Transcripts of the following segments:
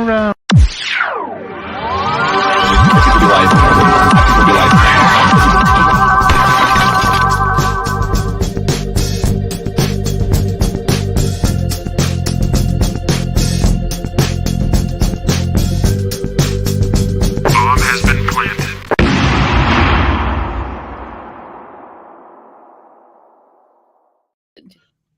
around.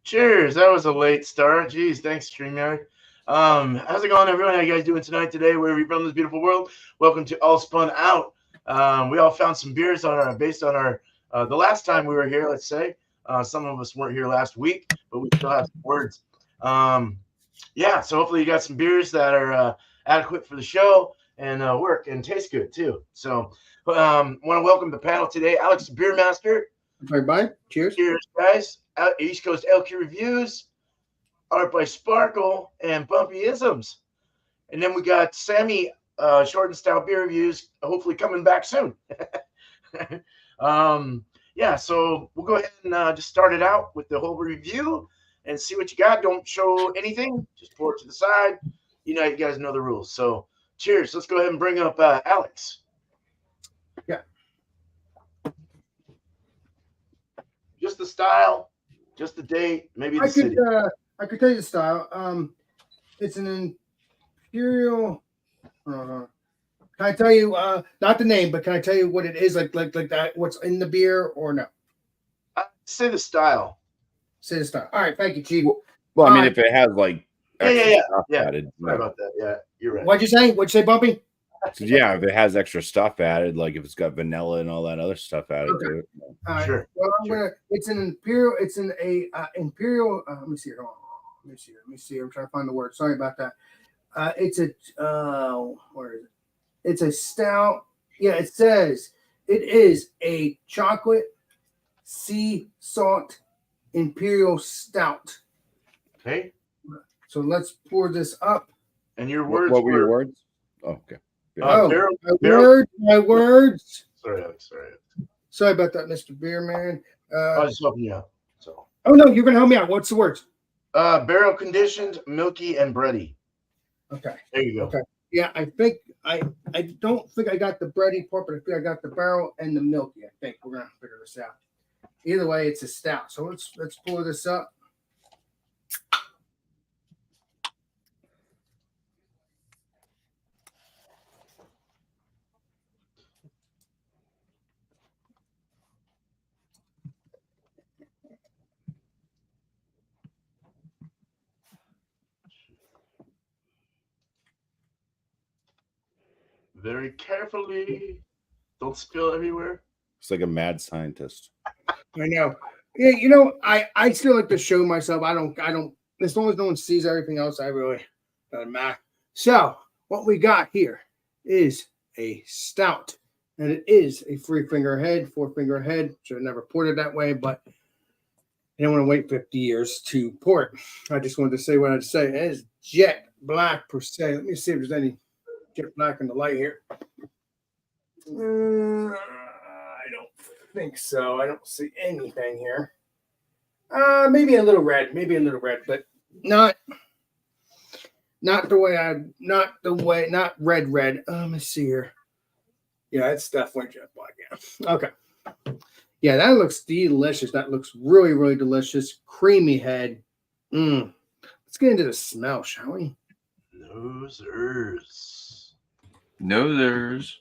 Cheers. That was a late start. Jeez, thanks, StreamYard. How's it going, everyone? How you guys doing tonight, today, wherever you're from this beautiful world? Welcome to All Spun Out. We all found some beers based on our the last time we were here, let's say. Some of us weren't here last week, but we still have some words. Yeah, so hopefully you got some beers that are adequate for the show and work and taste good, too. So want to welcome the panel today. Alex, the Beer Master. Everybody, cheers. Cheers, guys. East Coast LQ Reviews, Art by Sparkle, and Bumpy Isms. And then we got Sammy, Short and Stout Beer Reviews, hopefully coming back soon. Yeah, so we'll go ahead and just start it out with the whole review and see what you got. Don't show anything. Just pour it to the side. You guys know the rules. So cheers. Let's go ahead and bring up Alex. Yeah. Just the style. Just the date, maybe the city. I could tell you the style. It's an Imperial. Can I tell you not the name, but can I tell you what it is? Like that? What's in the beer or no? Say the style. Say the style. All right, thank you, Chief. Well, I mean, if it has like yeah. added, Sorry about that. Yeah, you're right. What'd you say? What'd you say, Bumpy? So, yeah, if it has extra stuff added, like if it's got vanilla and all that other stuff added to it. Sure. Well, it's an Imperial. It's an Imperial. Let me see here. Hold on. Let me see. I'm trying to find the word. Sorry about that. It's a where is it? It's a stout. Yeah, it says it is a chocolate sea salt Imperial stout. Okay. So let's pour this up. And your words. What were your words? Oh, okay. My words. Sorry, Alex. Sorry about that, Mr. Beerman. I was just helping you out. So. Oh no, you're gonna help me out. What's the words? Barrel conditioned, milky, and bready. Okay. There you go. Okay. Yeah, I think I don't think I got the bready part, but I think I got the barrel and the milky. I think we're gonna figure this out. Either way, it's a stout. So let's pour this up. Very carefully. Don't spill everywhere. It's like a mad scientist. I know. Yeah, I still like to show myself. I don't. As long as no one sees everything else, I really doesn't matter. So what we got here is a stout, and it is a 3-finger head, 4-finger head. Should have never poured it that way, but I didn't want to wait 50 years to pour it. I just wanted to say what I'd say. It is jet black per se. Let me see if there's any jet black in the light here. I don't think so. I don't see anything here. Maybe a little red, but not red. Let me see here. Yeah, it's definitely jet black. Yeah. Okay. Yeah, that looks delicious. That looks really, really delicious. Creamy head. Let's get into the smell, shall we? Nosers.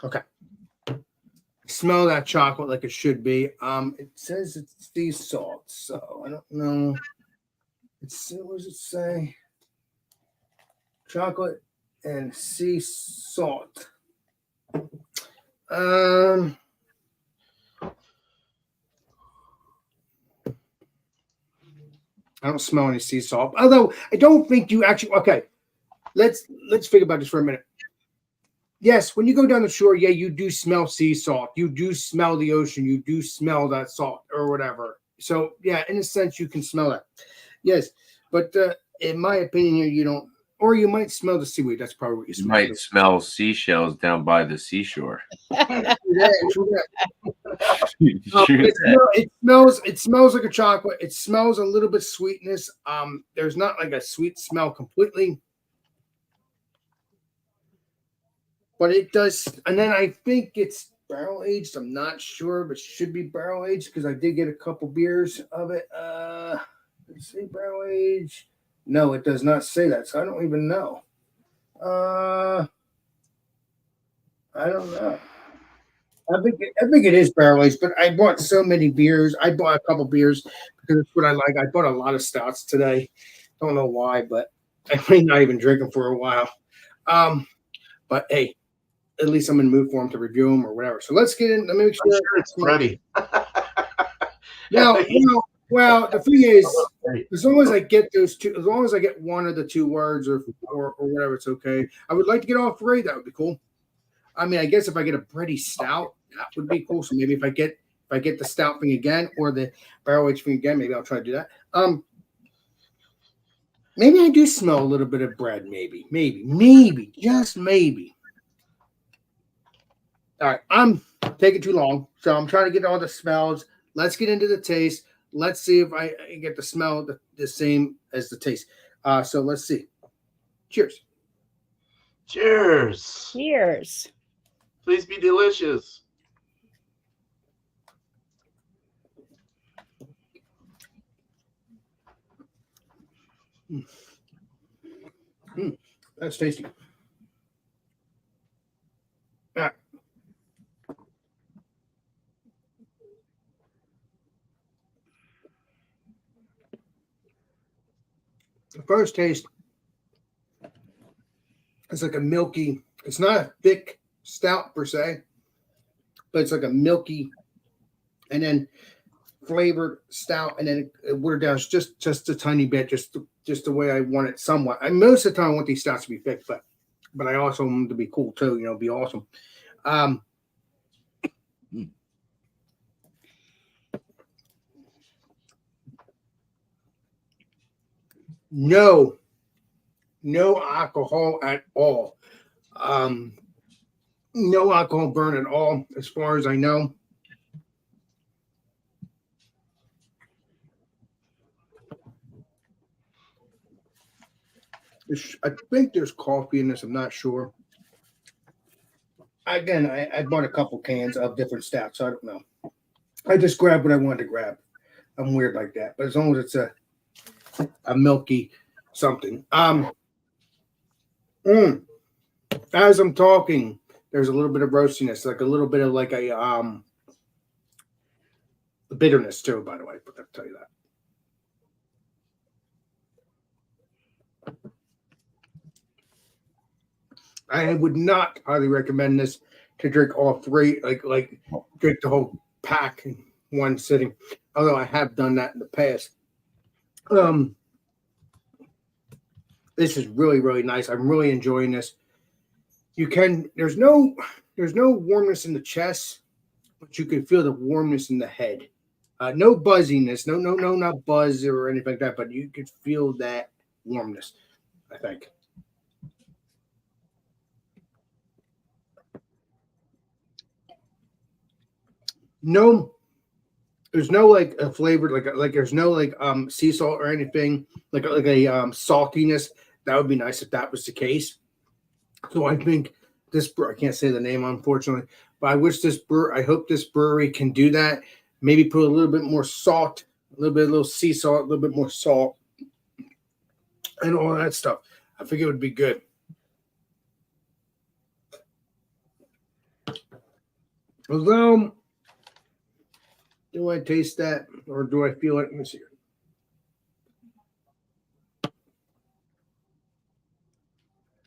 Okay. Smell that chocolate like it should be. It says it's sea salt, so I don't know. What does it say? Chocolate and sea salt. I don't smell any sea salt. Although I don't think you actually. Okay, let's think about this for a minute. Yes, when you go down the shore, yeah, you do smell sea salt. You do smell the ocean. You do smell that salt or whatever. So yeah, in a sense, you can smell that. Yes, but in my opinion, here you don't. or you might smell the seaweed. That's probably what you You smell. might smell seashells down by the seashore. True that. True It smells like a chocolate. It smells a little bit sweetness. There's not like a sweet smell completely, but it does. And then I think it's barrel aged. I'm not sure, but it should be barrel aged because I did get a couple beers of it. Let's see, barrel aged. No, it does not say that, so I don't even know. I don't know. I think it is barrel aged, but I bought so many beers. I bought a couple beers because it's what I like. I bought a lot of stouts today. Don't know why, but I may not even drink them for a while. But hey, at least I'm in the mood for them to review them or whatever. So let's get in. Let me make I'm sure sure it's ready. Now, well, the thing is, as long as I get those two, as long as I get one of the two words or whatever, it's okay. I would like to get all three. That would be cool. I mean, I guess if I get a bready stout, that would be cool. So maybe if I get the stout thing again or the barrel aged thing again, maybe I'll try to do that. Maybe I do smell a little bit of bread. Maybe, just maybe. All right, I'm taking too long, so I'm trying to get all the smells. Let's get into the taste. Let's see if I get the smell the same as the taste. So let's see. Cheers. Cheers. Cheers. Please be delicious. That's tasty. All right. The first taste is like a milky, it's not a thick stout per se, but it's like a milky and then flavored stout, and then it watered down just a tiny bit, just the way I want it somewhat. I most of the time I want these stouts to be thick, but I also want them to be cool too, be awesome. No alcohol at all. No alcohol burn at all, as far as I know. I think there's coffee in this. I'm not sure. Again, I bought a couple cans of different stouts, so I don't know. I just grabbed what I wanted to grab. I'm weird like that, but as long as it's a milky something. As I'm talking, there's a little bit of roastiness, like a little bit of like a bitterness too, by the way, but I'll tell you that. I would not highly recommend this to drink all three, like drink the whole pack in one sitting. Although I have done that in the past. This is really, really nice. I'm really enjoying this. There's no warmness in the chest, but you can feel the warmness in the head. No buzziness, no, not buzz or anything like that, but you could feel that warmness, I think. No, there's no like a flavored like there's no like sea salt or anything like a saltiness. That would be nice if that was the case. So I think this I can't say the name unfortunately, but I hope this brewery can do that. Maybe put a little bit more salt, a little sea salt, a little bit more salt, and all that stuff. I think it would be good. Although, do I taste that or do I feel it? Let me see.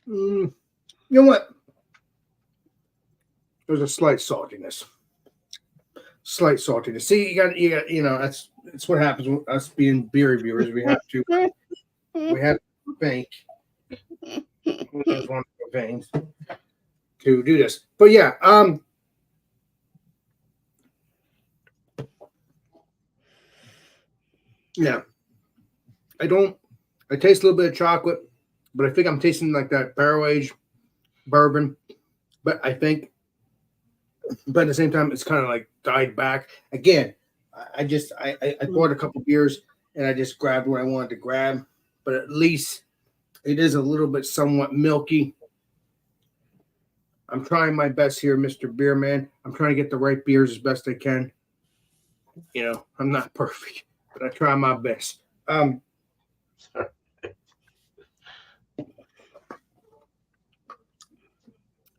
You know what? There's a slight saltiness. See, you got. That's what happens with us being beer reviewers. We have to think. There's one of the veins to do this, but yeah. Yeah, I taste a little bit of chocolate. but I think I'm tasting like that barrel aged bourbon. But at the same time, it's kind of like died back again. I bought a couple beers and I just grabbed what I wanted to grab, but at least it is a little bit somewhat milky. I'm trying my best here, Mr. Beer Man. I'm trying to get the right beers as best I can. You know, I'm not perfect, but I try my best.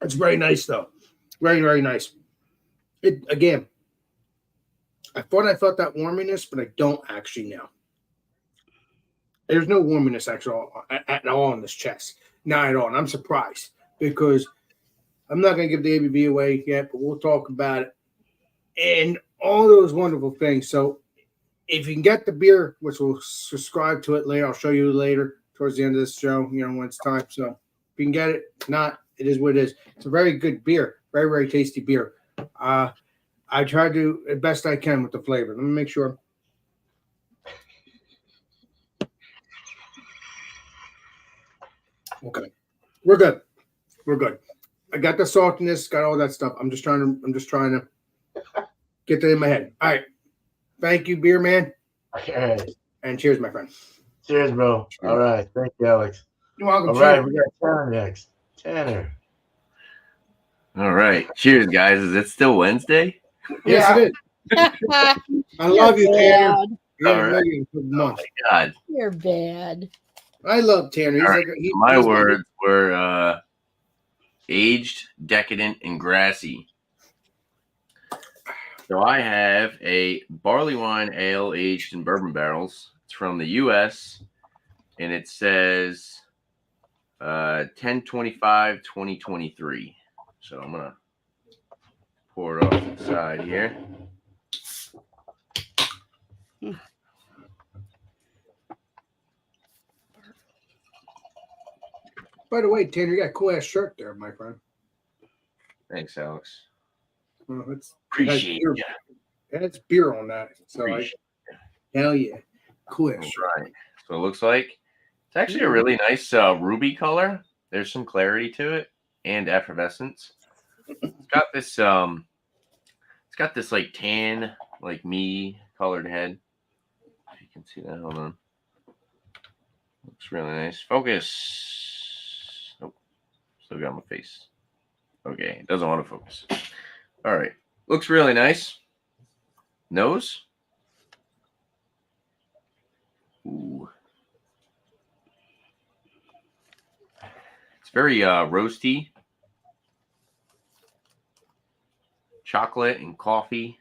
It's very nice, though. Very, very nice. It again, I thought I felt that warminess, but I don't actually now. There's no warminess actually at all in this chest. Not at all. And I'm surprised because I'm not going to give the ABV away yet, but we'll talk about it and all those wonderful things. So if you can get the beer, which we'll subscribe to it later, I'll show you later towards the end of this show, you know, when it's time. So if you can get it, not, it is what it is. It's a very good beer, very, very tasty beer. I try to do the best I can with the flavor. Let me make sure. Okay, we're good. We're good. I got the saltiness, got all that stuff. I'm just trying to get that in my head. All right. Thank you, Beer Man. All right. And cheers, my friend. Cheers, bro. All right. Thank you, Alex. You're welcome. All right, we got Tanner next. Tanner. All right. Cheers, guys. Is it still Wednesday? Yes, it is. I love you, Tanner. Bad. You're All right. amazing. Good month. God. You're bad. I love Tanner. He's All right. like My words were aged, decadent, and grassy. So I have a barley wine ale aged in bourbon barrels. It's from the U.S. and it says 10/25/2023. So I'm gonna pour it off the side here. By the way, Tanner, you got a cool ass shirt there, my friend. Thanks, Alex. Well, Appreciate beer. you. That's beer on that. So hell yeah. Cool ass shirt. Right. So it looks like it's actually a really nice ruby color. There's some clarity to it and effervescence. It's got this like tan, like me colored head. If you can see that, hold on. Looks really nice. Focus. Oh, still got my face. Okay, it doesn't want to focus. All right. Looks really nice. Nose. Ooh. It's very roasty. Chocolate and coffee.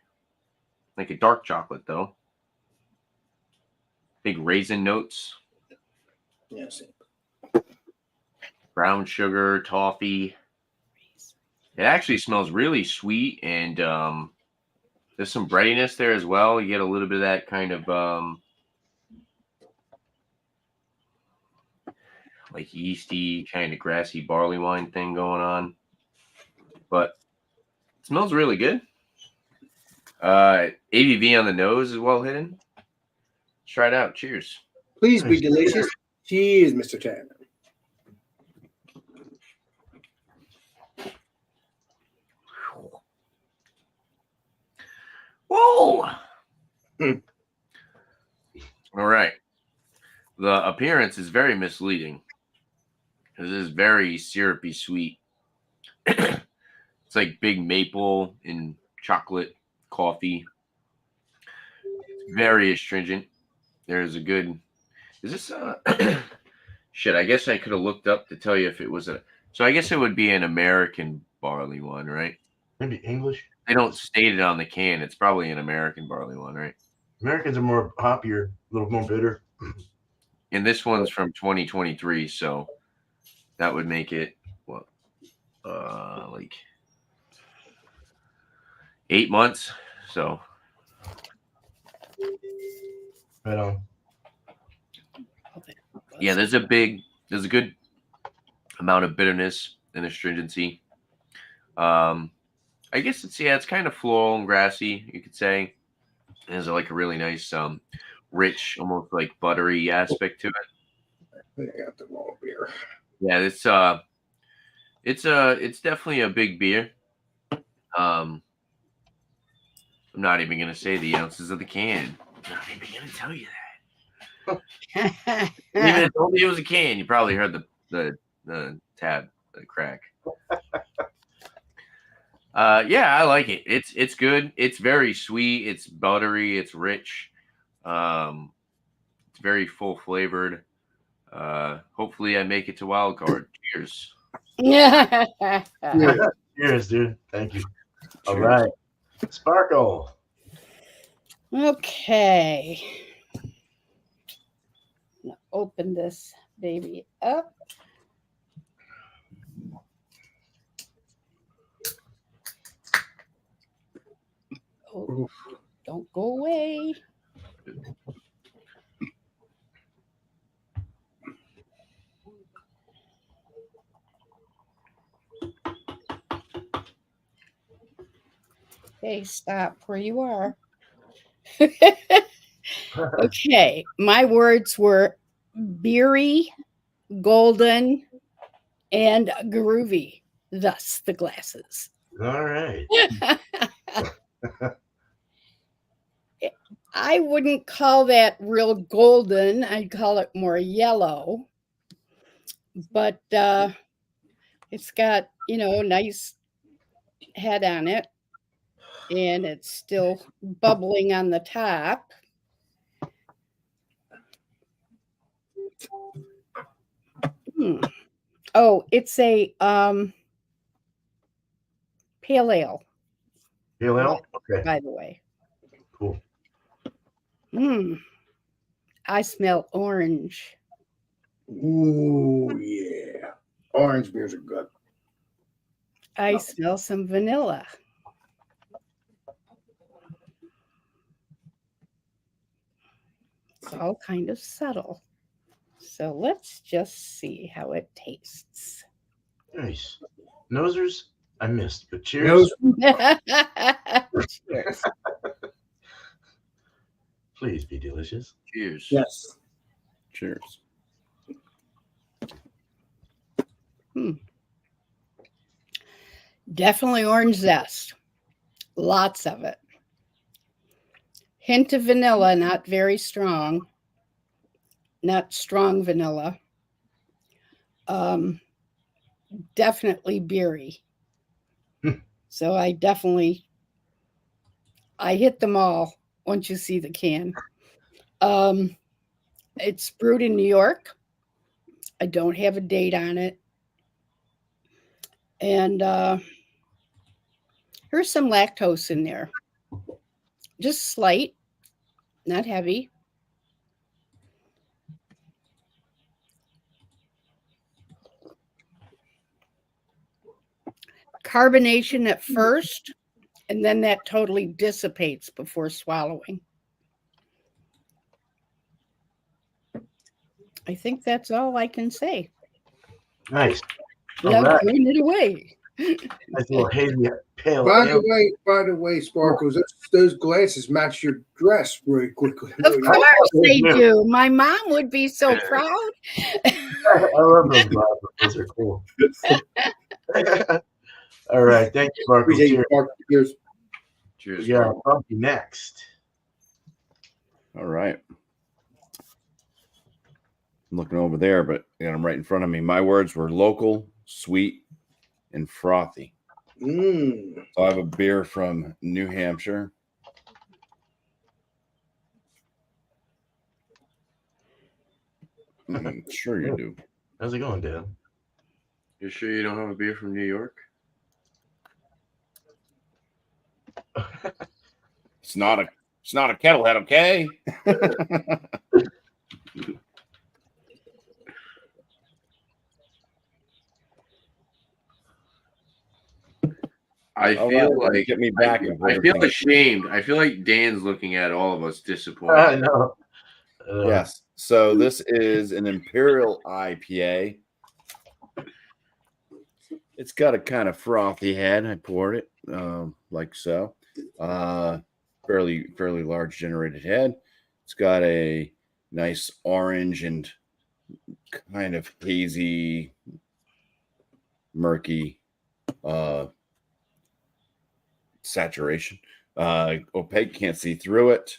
Like a dark chocolate, though. Big raisin notes. Yes. Brown sugar, toffee. It actually smells really sweet, and there's some breadiness there as well. You get a little bit of that kind of like yeasty, kind of grassy barley wine thing going on. But it smells really good. ABV on the nose is well hidden. Let's try it out. Cheers. Please be delicious. Cheers, Mr. Tanner. Whoa! All right. The appearance is very misleading. This is very syrupy sweet. It's like big maple and chocolate coffee. It's very astringent. There's a good. Is this shit? I guess I could have looked up to tell you if it was a. So I guess it would be an American barley one, right? Maybe English. They don't state it on the can. It's probably an American barley one, right? Americans are more hoppier, a little more bitter. And this one's from 2023, so that would make it what, like 8 months. So Right on. yeah, there's a good amount of bitterness and astringency. I guess it's kind of floral and grassy, you could say. There's like a really nice, rich, almost like buttery aspect to it. I got the wrong beer. Yeah, it's definitely a big beer. I'm not even gonna say the ounces of the can. I'm not even gonna tell you that. Even if I told you it was a can, you probably heard the tab crack. Yeah, I like it. It's good. It's very sweet. It's buttery. It's rich. It's very full flavored. Hopefully, I make it to wild card. Cheers. Yeah. Cheers, dude. Thank you. All Cheers. right. Sparkle. Okay. Now open this baby up. Oh, don't go away. Hey, stop where you are. Okay, my words were beery, golden, and groovy. Thus the glasses. All right. I wouldn't call that real golden. I'd call it more yellow. But it's got, nice head on it. And it's still bubbling on the top. Oh, it's a pale ale. Pale ale? Okay. By the way. Cool. I smell orange. Ooh, yeah. Orange beers are good. I smell some vanilla. It's all kind of subtle. So let's just see how it tastes. Nice. Nosers, I missed, but cheers. Cheers. Please be delicious. Cheers. Yes. Cheers. Definitely orange zest. Lots of it. Hint of vanilla, not very strong. Not strong vanilla. Definitely beery. So I hit them all once you see the can. It's brewed in New York. I don't have a date on it. And here's some lactose in there. Just slight, not heavy. Carbonation at first, and then that totally dissipates before swallowing. I think that's all I can say. Nice. I'm All right. throwing it away. Nice little hazy pale By ale. the way, Sparkles, those glasses match your dress really quickly. Of course they do. My mom would be so proud. I love those glasses. Those are cool. All right. Thank you, Sparkle. Appreciate you, Cheers. Sparkles. Cheers. Cheers. Yeah, Bumpy next. All right. I'm looking over there, but I'm right in front of me. My words were local, sweet, and frothy. So I have a beer from New Hampshire. Sure you do. How's it going, Dan? You sure you don't have a beer from New York? It's not a kettlehead, okay? I feel like get me back. I feel ashamed. I feel like Dan's looking at all of us I disappointed. know. Yes. So this is an Imperial IPA. It's got a kind of frothy head. I poured it like so. Fairly large generated head. It's got a nice orange and kind of hazy, murky saturation. Opaque, can't see through it.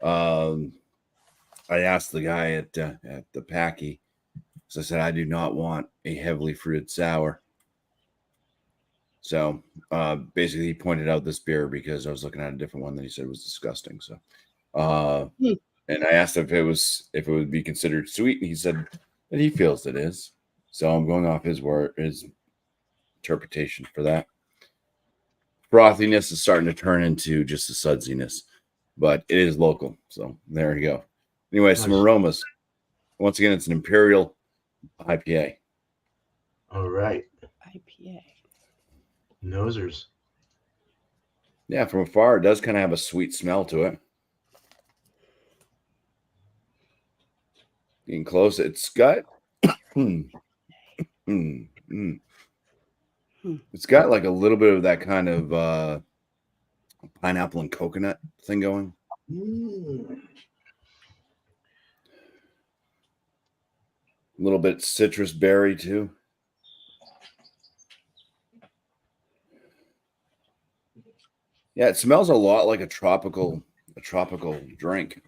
I asked the guy at the Packy, so I said, I do not want a heavily fruited sour. So basically, he pointed out this beer because I was looking at a different one that he said was disgusting. So, and I asked if it would be considered sweet, and he said that he feels it is. So I'm going off his interpretation for that. Frothiness is starting to turn into just a sudsiness, but it is local. So there you go. Anyway, some aromas. Once again, it's an Imperial IPA. All right. IPA. Nosers. Yeah, from afar, it does kind of have a sweet smell to it. Getting close, it's got it's got like a little bit of that kind of pineapple and coconut thing going. A little bit citrus berry too. Yeah, it smells a lot like a tropical drink.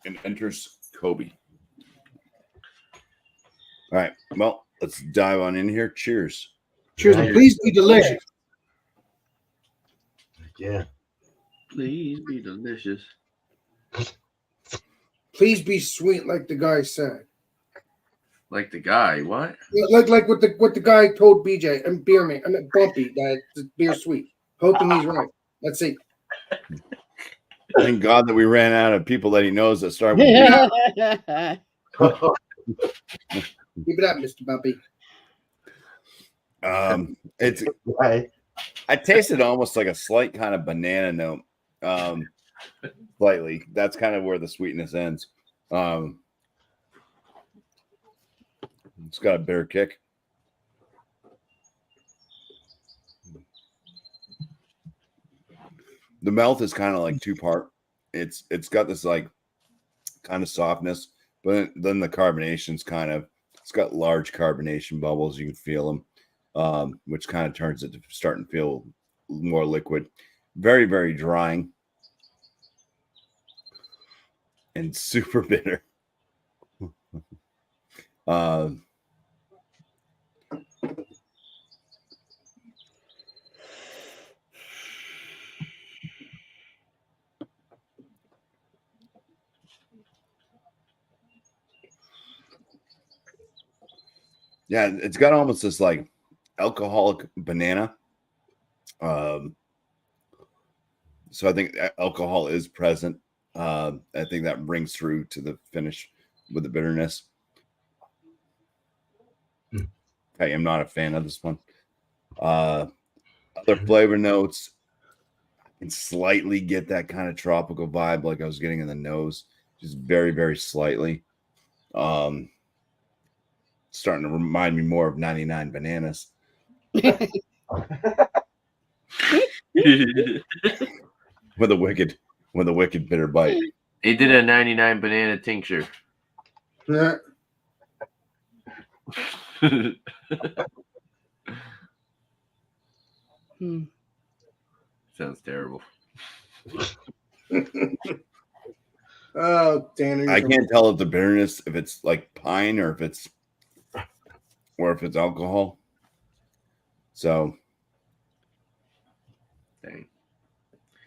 And enters Kobe. All right, well, let's dive on in here. Cheers. Cheers, and please be delicious. Yeah. Please be delicious. Please be sweet, like the guy said. Like the guy, what? Like what the guy told BJ and Beerman and Bumpy that the beer's sweet. Hoping he's right. Let's see. Thank God that we ran out of people that he knows that start with B. Keep it up, Mr. Bumpy. It's Right. I tasted almost like a slight kind of banana note. Slightly. That's kind of where the sweetness ends. It's got a bitter kick. The mouth is kind of like two-part. It's got this like kind of softness, but then the carbonation's it's got large carbonation bubbles. You can feel them, which kind of turns it to starting to feel more liquid. Very, very drying and super bitter. Yeah, it's got almost this like alcoholic banana. So I think alcohol is present. I think that rings through to the finish with the bitterness. I am not a fan of this one. Other flavor notes, I can slightly get that kind of tropical vibe like I was getting in the nose, just very, very slightly. Starting to remind me more of 99 Bananas. With a wicked bitter bite. They did a 99 banana tincture. Yeah. Sounds terrible. Oh, Tanner. I can't tell if the bitterness, if it's like pine or if it's alcohol. So Dang.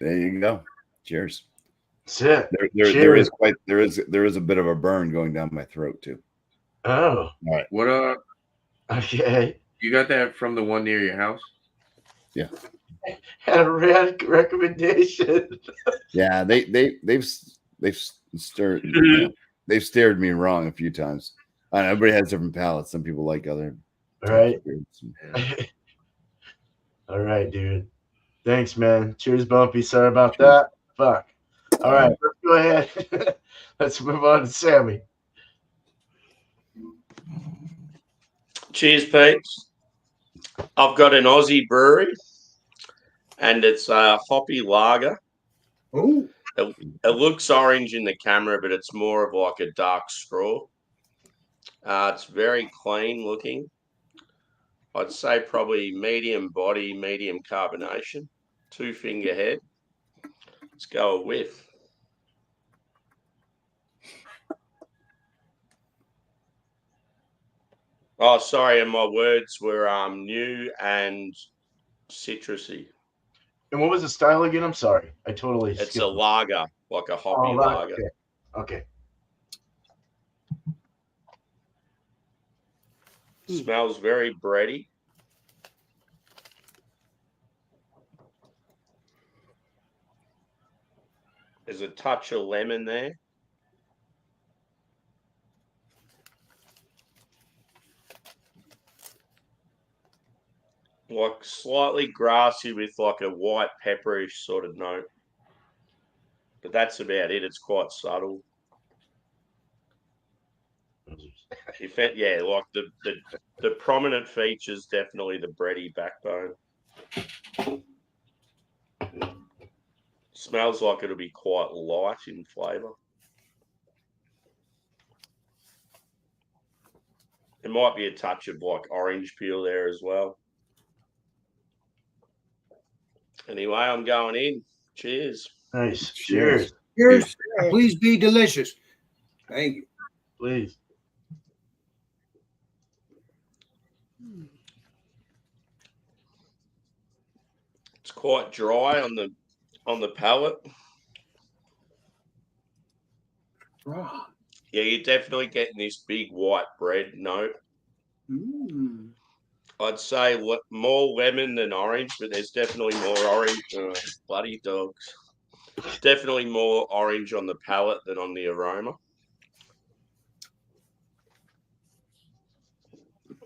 there you go. Cheers. That's it. There is a bit of a burn going down my throat too. Oh. All right. What Okay. you got that from the one near your house? Yeah. Had a recommendation. Yeah, they've stirred they've stared me wrong a few times. I know everybody has different palates. Some people like other Right. Yeah. All right, dude. Thanks, man. Cheers, Bumpy. Sorry about that. Fuck. All right, let's go ahead. Let's move on to Sammy. Cheers, Pete. I've got an Aussie brewery, and it's a hoppy lager. Oh. It looks orange in the camera, but it's more of like a dark straw. It's very clean looking. I'd say probably medium body, medium carbonation, 2-finger head. Let's go a whiff. Oh, sorry, and my words were new and citrusy. And what was the style again? I'm sorry. I totally It's skipped a it. lager, like a hoppy lager. Okay. Smells very bready. There's a touch of lemon there. Like slightly grassy with like a white pepperish sort of note. But that's about it. It's quite subtle. Yeah, like the prominent features, definitely the bready backbone. Smells like it'll be quite light in flavour. There might be a touch of like orange peel there as well. Anyway, I'm going in. Cheers. Nice. Cheers. Cheers. Please be delicious. Thank you. Please. It's quite dry on the palate. Oh. Yeah, you're definitely getting this big white bread note. Mm. I'd say more lemon than orange, but there's definitely more orange. Bloody dogs. Definitely more orange on the palate than on the aroma.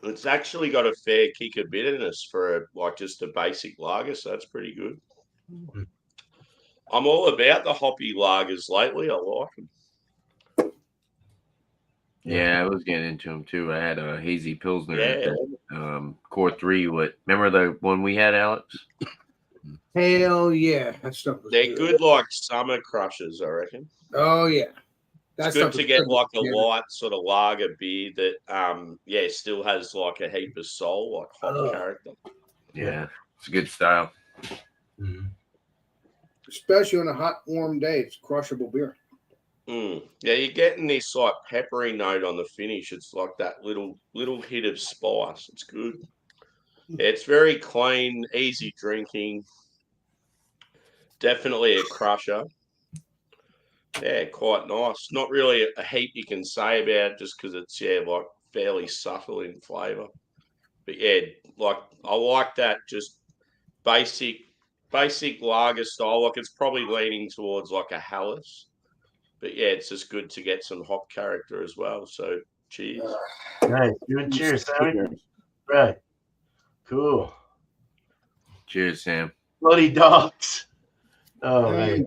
It's actually got a fair kick of bitterness for just a basic lager, so that's pretty good. I'm all about the hoppy lagers lately. I like them. Yeah, I was getting into them too. I had a hazy pilsner, Yeah. Core 3. Remember the one we had, Alex? Hell yeah, that stuff was They're good like summer crushers, I reckon. Oh yeah, It's good to get like a light sort of lager beer that still has like a heap of soul, like hop character. Yeah, it's a good style. Mm-hmm. Especially on a hot, warm day, it's crushable beer. Yeah, you're getting this like peppery note on the finish. It's like that little hit of spice. It's good. Yeah, it's very clean, easy drinking. Definitely a crusher. Yeah, quite nice. Not really a heap you can say about it just because it's like fairly subtle in flavour. But yeah, like I like that just basic lager style. Like it's probably leaning towards like a Helles. But yeah, it's just good to get some hop character as well. So cheers. Nice. Good. Cheers, Sammy. Right. Cool. Cheers, Sam. Bloody dogs. Oh man.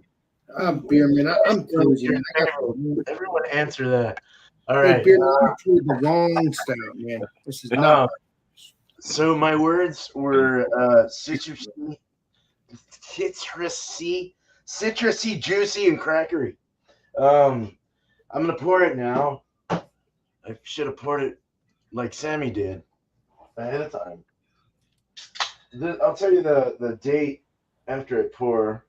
I'm beer man. I'm cozy. Everyone answer that. All Hey, right. beer, the wrong style, man. This is not. So my words were citrusy, juicy, and crackery. I'm gonna pour it now. I should have poured it like Sammy did ahead of time. I'll tell you the date after I pour.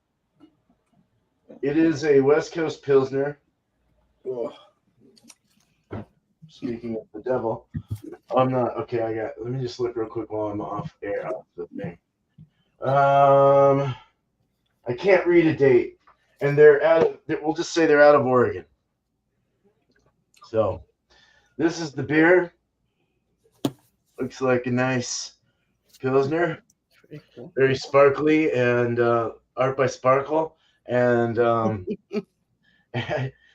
It is a West Coast Pilsner. Oh. Speaking of the devil, I'm not okay. Let me just look real quick while I'm off the thing. I can't read a date, and we'll just say they're out of Oregon. So, this is the beer. Looks like a nice Pilsner. Very sparkly and art by Sparkle and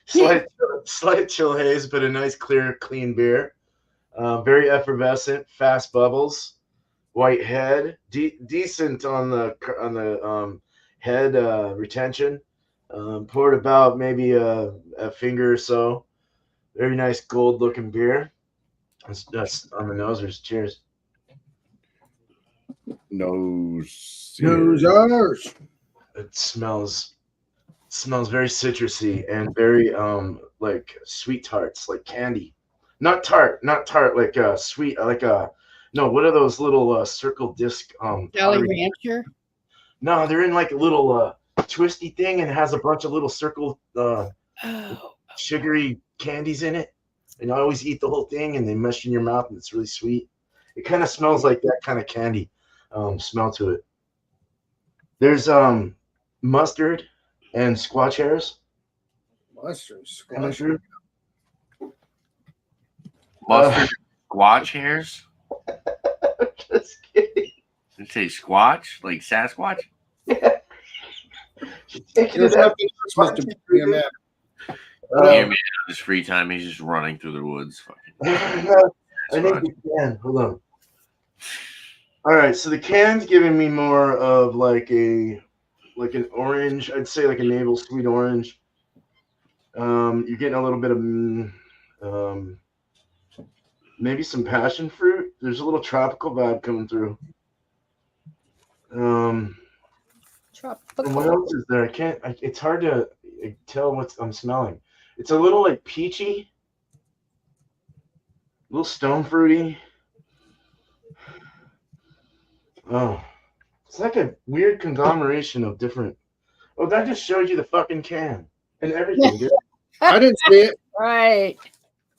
slight chill haze, but a nice clear, clean beer. Very effervescent, fast bubbles, white head, decent on the head retention. Poured about maybe a finger or so. Very nice gold looking beer. That's on the nosers. Cheers. Nosers. It smells smells very citrusy and very like sweet tarts, like candy. Not tart, like sweet, like no, what are those little circle disc Jolly pottery? Rancher. No, they're in like a little twisty thing and it has a bunch of little circle Oh, sugary candies in it. And you always eat the whole thing and they mesh in your mouth and it's really sweet. It kind of smells like that kind of candy smell to it. There's mustard and squash hairs Mustard, coming squash. through. Mustard, squatch hairs. Just kidding. Did you say squatch? Like Sasquatch? Yeah. Just taking There's it out. nothing else, Mr. Beer Man. Here, man, on his free time, he's just running through the woods. Fucking. I think the can. Hold on. All right, so the can's giving me more of like an orange. I'd say like a navel sweet orange. You're getting a little bit of maybe some passion fruit. There's a little tropical vibe coming through. And what tropical. else is there? It's hard to tell what I'm smelling. It's a little like peachy, a little stone fruity. Oh, it's like a weird conglomeration of different. Oh, that just showed you the fucking can and everything, dude. I didn't see it. Right.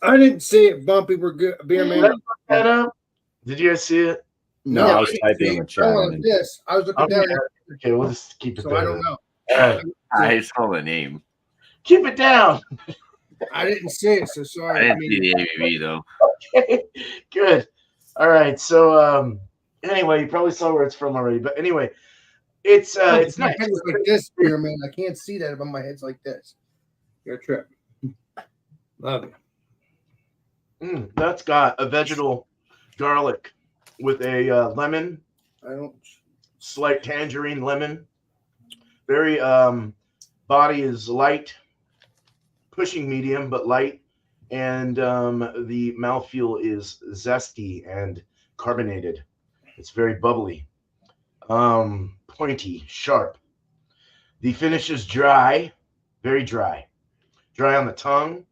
I didn't see it. Bumpy, we're good. Beer Did I Man. look that up? Did you guys see it? No, I was didn't typing see in it. the chat. Oh, yes, I was looking Okay, down. okay, we'll just keep it So there. I don't know. All right, I saw the name. keep it down. I didn't see it, so I sorry. didn't see the ABV though. Okay, good. All right, so anyway, you probably saw where it's from already, but anyway, it's my nice. head is like this, Beer Man. I can't see that, but my head's like this. Your trip. Love it. That's got a vegetal garlic with a lemon, I don't. slight tangerine lemon. Very body is light, pushing medium but light, and the mouthfeel is zesty and carbonated. It's very bubbly, pointy, sharp. The finish is dry, very dry on the tongue.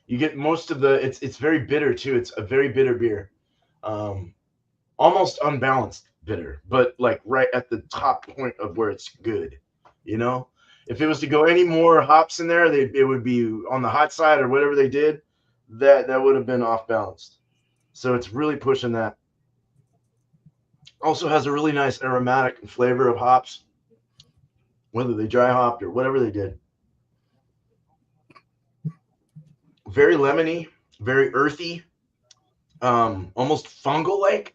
You get most of the. It's very bitter too. It's a very bitter beer, almost unbalanced bitter, but like right at the top point of where it's good. You know, if it was to go any more hops in there, it would be on the hot side or whatever they did. That would have been off balanced. So it's really pushing that. Also has a really nice aromatic flavor of hops, whether they dry hopped or whatever they did. Very lemony, very earthy, almost fungal like,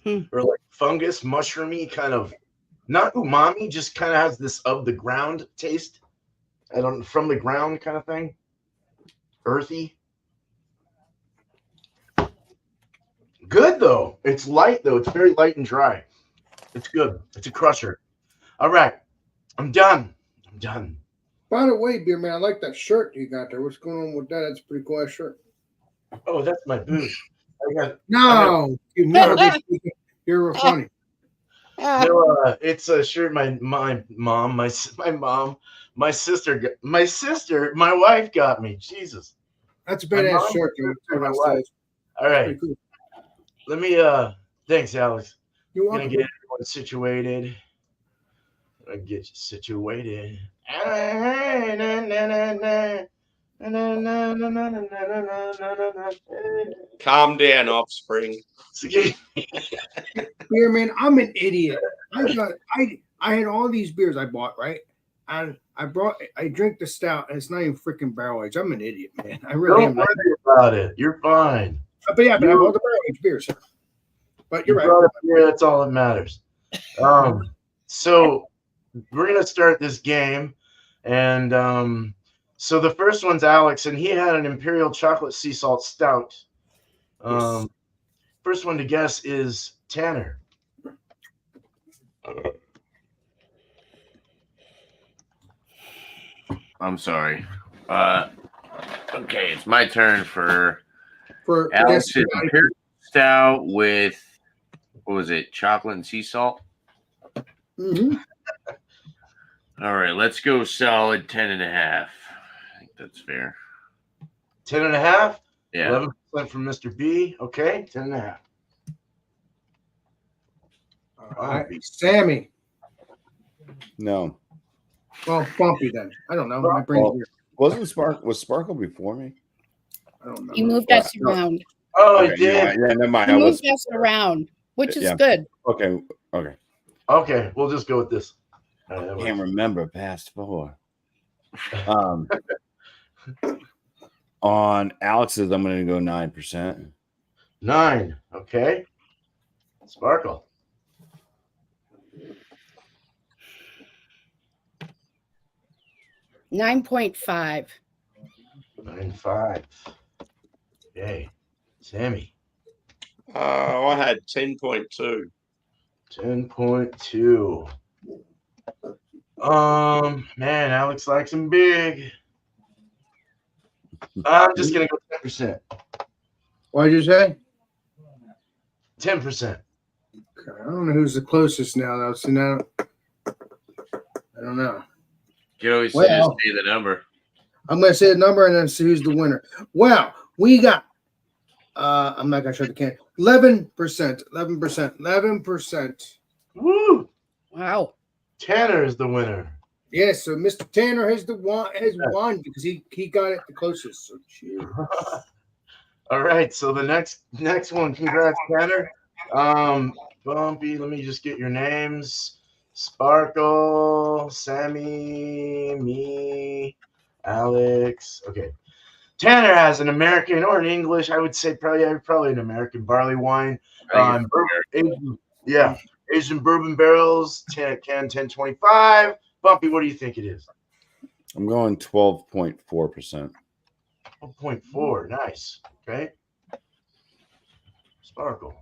or like fungus, mushroomy kind of, not umami, just kind of has this of the ground taste. I don't from the ground kind of thing. Earthy. Good though. It's light though. It's very light and dry. It's good. It's a crusher. All right. I'm done. By the way, Beer Man, I like that shirt you got there. What's going on with that? That's a pretty cool shirt. Oh, that's my booth. No, you never did. You're funny. No, it's a shirt my sister, my wife got me. Jesus. That's a My badass mom shirt, was dude. my wife. All right. Pretty cool. Let me thanks, Alex. You're Gonna welcome. get everyone situated. Gonna get you situated. Calm down, Offspring. Beer Man, I'm an idiot. I had all these beers I bought, right? And I drink the stout, and it's not even freaking barrel aged. I'm an idiot, man. I really Don't am. worry about it. You're fine. But yeah, but I bought the barrel aged beers. But you're right. brought it here, that's all that matters. So we're gonna start this game, and so the first one's Alex, and he had an Imperial Chocolate Sea Salt Stout. First one to guess is Tanner. I'm sorry. Okay, it's my turn for For Alex's Imperial Stout with, what was it, chocolate and sea salt? Mm-hmm. All right, let's go solid 10.5. I think that's fair. 10.5. Yeah. 11% from Mr. B. Okay, 10.5. All right, Sammy. No. Well, Bumpy then. I don't know. My brain's Well, weird. was Sparkle before me? I don't know. He moved us around. Oh, Okay, he did. yeah, never mind. He I was moved us around, which is Yeah. good. okay. Okay, we'll just go with this. All right, that Can't works. remember past 4. On Alex's, I'm going to go 9%. 9. Okay. Sparkle. 9.5. 9.5. Okay. Sammy. I had 10.2. 10.2. Man, Alex likes him big. I'm just gonna go 10%. What did you say? 10%. Okay, I don't know who's the closest now, though. So now, I don't know. You can always Well- just say the number. I'm going to say a number and then see who's the winner. Well, we got, I'm not going to show the can. 11%. 11%. 11%. Woo! Wow. Tanner is the winner. Yes, so Mr. Tanner has won because he got it the closest. So cheers. All right, so the next one, congrats, Tanner. Bumpy, let me just get your names. Sparkle, Sammy, me, Alex. Okay. Tanner has an American or an English, I would say probably an American barley wine. I think it's Asian bourbon barrels, can 1025. Bumpy, what do you think it is? I'm going 12.4%. 1.4. Nice. Okay. Sparkle.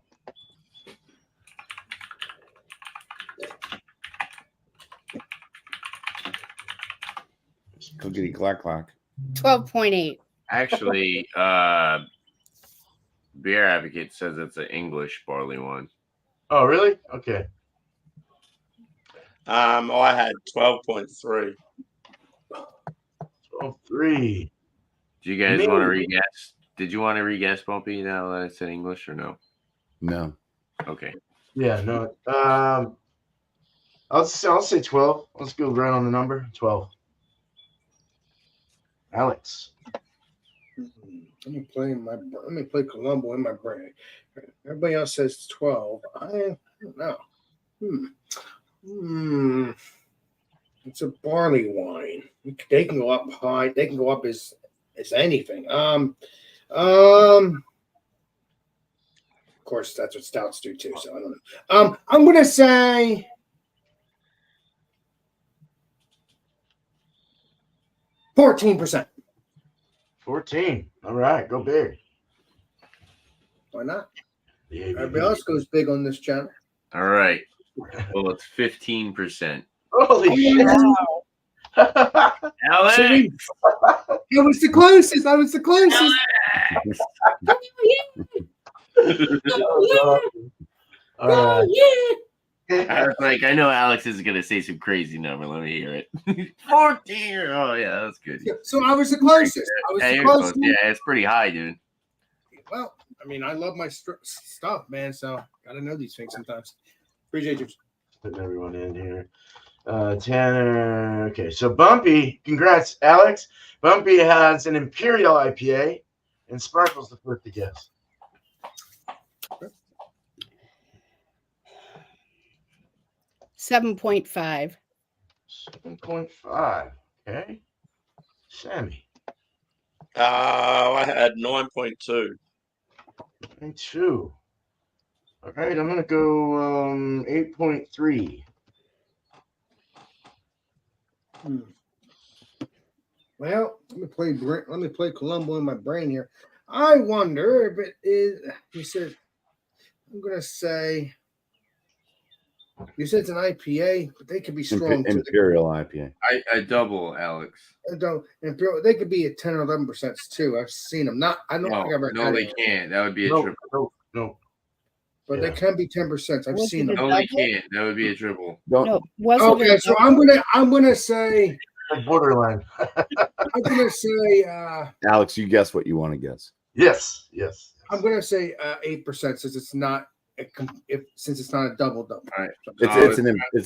Clickety clack clack. 12.8. Actually, Beer Advocate says it's an English barley wine. Oh, really? Okay. I had 12.3. 12.3. Do you guys Me. want to re-guess? Did you want to re-guess, Bumpy, now that I said English or no? No. Okay. Yeah, no. I'll say 12. Let's go right on the number. 12. Alex. Let me play Columbo in my brain. Everybody else says 12. I don't know. It's a barley wine. They can go up high. They can go up as anything. Of course, that's what stouts do too. So I don't know. I'm gonna say 14%. 14. All right, go big. Why not? The ABV. Everybody else goes big on this channel. All right. Well, it's 15%. Holy shit. Alex! I was the closest. I was the closest. All right. I was like, I know Alex is going to say some crazy number. Let me hear it. 14. Oh, yeah, that's good. So I was the closest. I was Yeah, the you're close. closest. Yeah, it's pretty high, dude. Well, I mean, I love my stuff, man. So gotta know these things sometimes. Appreciate you. Putting everyone in here. Tanner. Okay, so Bumpy, congrats, Alex. Bumpy has an Imperial IPA, and Sparkle's the first to guess. 7.5. 7.5. Okay. Sammy. I had 9.2. 2. All right, I'm gonna go 8.3. Well, let me play Columbo in my brain here. I wonder if it is. You said I'm gonna say. You said it's an IPA, but they could be strong too. Imperial IPA. I double, Alex. They could be at 10 or 11% too. I've seen them. I don't think I've ever No, had they it. can't. That would be a triple. No. but they can be 10%. I've Was seen it them. a No, they double? can't. That would be a triple. Don't. No, was it Okay, a so double? I'm gonna say Like borderline. I'm gonna say Alex, you guess what you want to guess. Yes. I'm gonna say 8% since it's not since it's not a double. All right. It's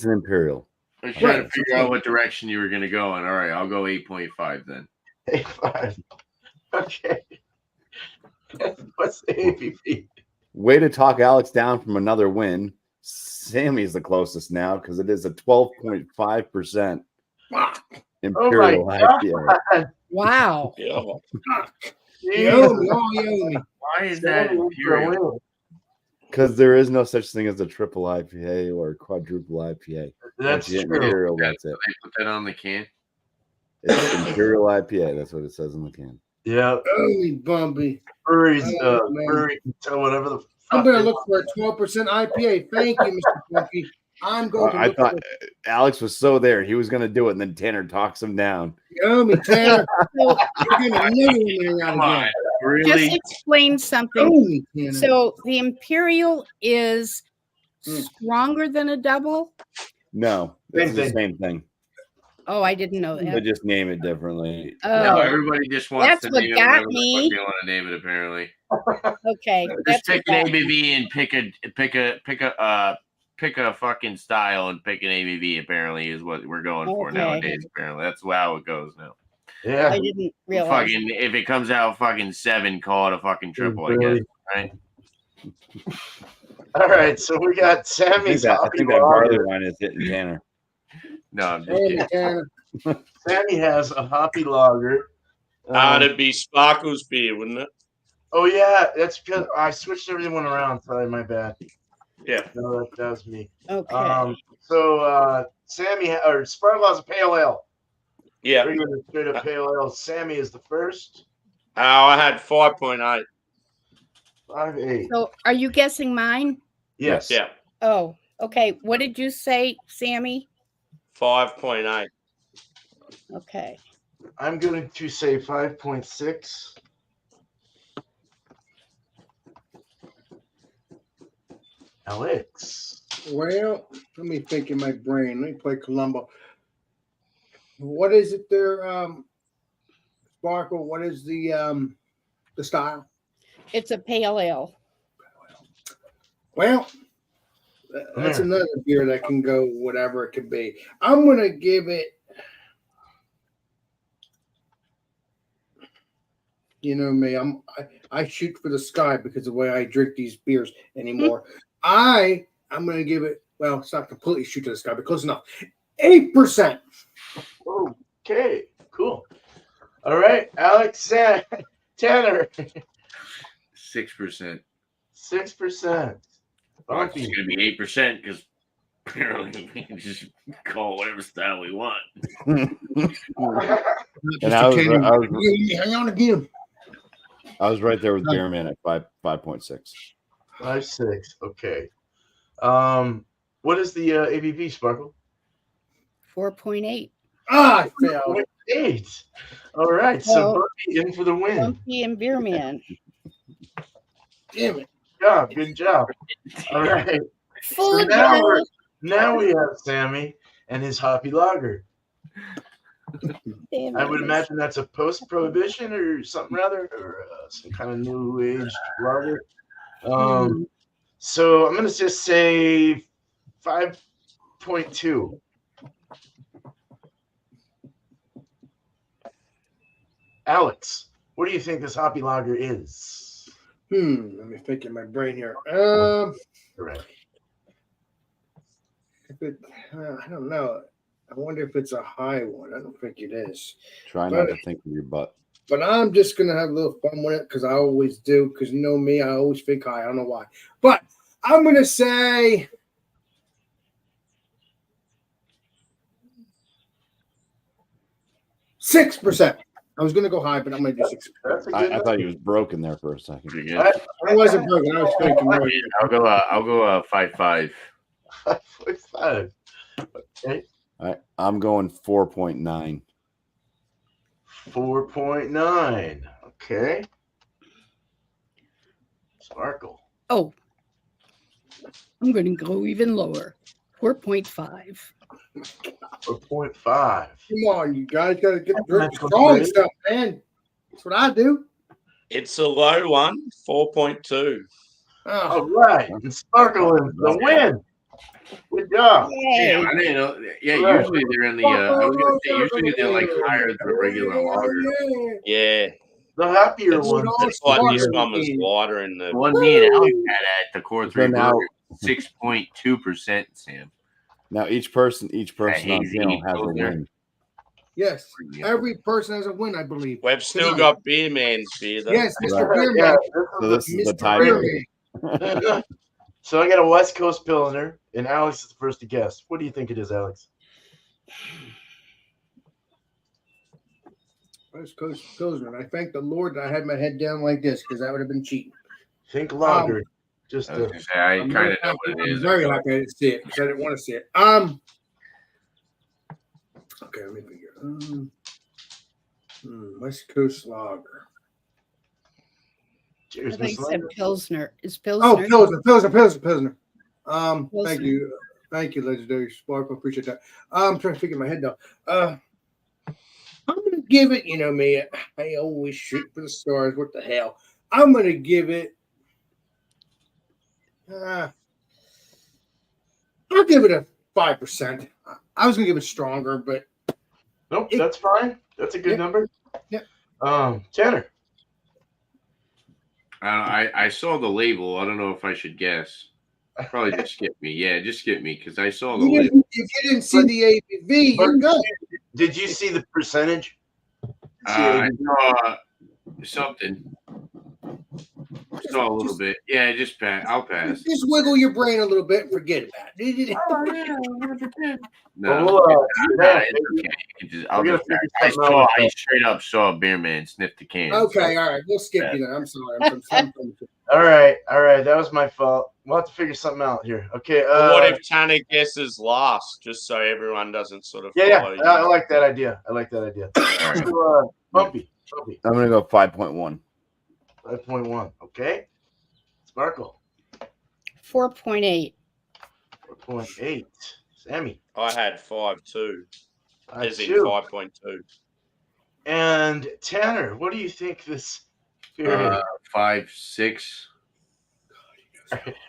an imperial. I was trying to Right. figure out what direction you were going to go in. All right, I'll go 8.5 then. 8.5. Okay. What's the ABV? Way to talk Alex down from another win. Sammy's the closest now because it is a 12.5% imperial IPA. Wow. Yeah. You owe me, you owe me. Why is that imperial? Because there is no such thing as a triple IPA or a quadruple IPA. That's Once you get true. imperial, that's it. They put that on the can. It's imperial IPA. That's what it says in the can. Yeah. Owe me, Bumpy. Breweries, Oh, man. brewery can tell whatever the fuck I'm gonna they look want. for a 12% IPA. Thank you, Mr. Bumpy. I'm going to I look thought for Alex was so there. He was going to do it, and then Tanner talks him down. you owe me, Tanner. So You're getting another one out Come on, again. really? just explain Owe something. me, Tanner. So the imperial is Mm. stronger than a double? No, Same it's the thing. same thing. Oh, I didn't know They that. just name it differently. No, Oh, everybody just wants That's to what name it got whatever the me. fuck they want to name it. Apparently, okay. just That's pick what an got me. ABV and pick a fucking style and pick an ABV. Apparently, is what we're going for Okay. nowadays. Apparently, that's how it goes now. Yeah. I didn't realize. Fucking, if it comes out fucking 7, call it a fucking triple. I guess. Right? All right, so we got I Sammy's think Hoppy that barley Lager. wine is hitting Tanner. No, I'm just Owe me, kidding. Tanner. Sammy has a Hoppy Lager. It'd be Sparkle's beer, wouldn't it? Oh yeah, that's because I switched everyone around. Sorry, my bad. Yeah. No, that was me. Okay. So Sammy or Sparkle has a pale ale. Yeah. Regular straight up pale ale. Sammy is the first. Oh, I had 5.8. 5.8. So are you guessing mine? Yes. Yeah. Oh, okay. What did you say, Sammy? 5.8. Okay. I'm going to say 5.6. Alex. Well, let me think in my brain. Let me play Columbo. What is it there, Sparkle? What is the style? It's a pale ale. Well, that's another beer that can go whatever it could be. I'm gonna give it. You know me, I shoot for the sky because of the way I drink these beers anymore. I'm gonna give it. Well, it's not completely shoot to the sky, but close enough. 8%. Okay, cool. All right, Alex Tanner. 6%. 6%. Well, it's just going to be 8% because apparently we can just call it whatever style we want. And Hang on again. I was right there with Beerman at 5.6. 5.6. Okay. What is the ABV, Sparkle? 4.8. I failed. 8. All right. So Bumpy in for the win. Bumpy and Beer Man. Damn it. Good job. All right. Full So now we have Sammy and his Hoppy Lager. I would imagine that's a post-prohibition or something rather, or some kind of new age lager. So I'm gonna just say 5.2. Alex, what do you think this Hoppy Lager is? Let me think in my brain here. Correct. I don't know. I wonder if it's a high one. I don't think it is. Try not to think of your butt. But I'm just going to have a little fun with it because I always do. Because you know me, I always think high. I don't know why. But I'm going to say 6%. I was going to go high, but I'm going to do 6%. I thought he was broken there for a second. I wasn't broken. I was thinking. I'll go 5.5. 5.5. Okay. I'm going 4.9. 4.9. Okay. Sparkle. Oh, I'm going to go even lower. 4.5. 4.5. Come on, you guys got to get That's strong great. stuff, man. That's what I do. It's a low one, 4.2. Oh, All right. And Sparkle wins the win. Good job. Yay. Damn, I didn't know. Yeah, Right. usually they're in the. I was gonna say usually they're like higher than a regular lager. Yeah. The happier That's, one. that's why this Sparkling. one was lighter in The the. one me and Alex had at the Core 3 now- Brewery, 6.2%, Sam. Now each person on hazy panel has a Pilsner. win. yes. Every person has a win, I believe. We've still Tonight. got Beer Man's beer, though. Yes, Mr. Right. Beerman. Yeah, So this is the Mr. Beerman. tiebreaker. So I got a West Coast Pilsner, and Alex is the first to guess. What do you think it is, Alex? West Coast Pilsner. I thank the Lord that I had my head down like this because that would have been cheating. Think lager. Just I was to, gonna say I I'm kind of very know happy- what it I'm is. very happy I didn't see it because I didn't want to see it. Okay, let me figure. West Coast Lager. cheers, I think Miss it's Lane. a Pilsner. Is Oh, Pilsner? Pilsner. Thank Pilsner. you, Legendary Sparkle. Appreciate that. I'm trying to figure my head down. I'm gonna give it. You know me, I always shoot for the stars. What the hell? I'm gonna give it. I'll give it a 5%. I was gonna give it stronger, but Nope, that's fine. That's a good Yep. number. Yep. Tanner. I saw the label. I don't know if I should guess. Probably just skip me. Yeah, just skip me because I saw the label. if you didn't see the ABV, you're good. Did you see the percentage? I saw something. Saw a little bit. Yeah, just pass. I'll pass. Just wiggle your brain a little bit and forget about it. Well, No, we'll, nah, it's okay. You can I'll We're gonna just figure pass. something out with I that. straight up saw a beer man sniff the can. Okay, all right. We'll skip you then. I'm sorry. all right. That was my fault. We'll have to figure something out here. Okay. Well, what if Tanner guesses last, just so everyone doesn't sort of Yeah, follow you? I like that idea. All right. So, Bumpy. I'm gonna go 5.1. 5.1. Okay. Sparkle. 4.8. 4.8. Sammy. I had 5.2, as in 2. 5.2. And Tanner, what do you think this beer is? 5, 6.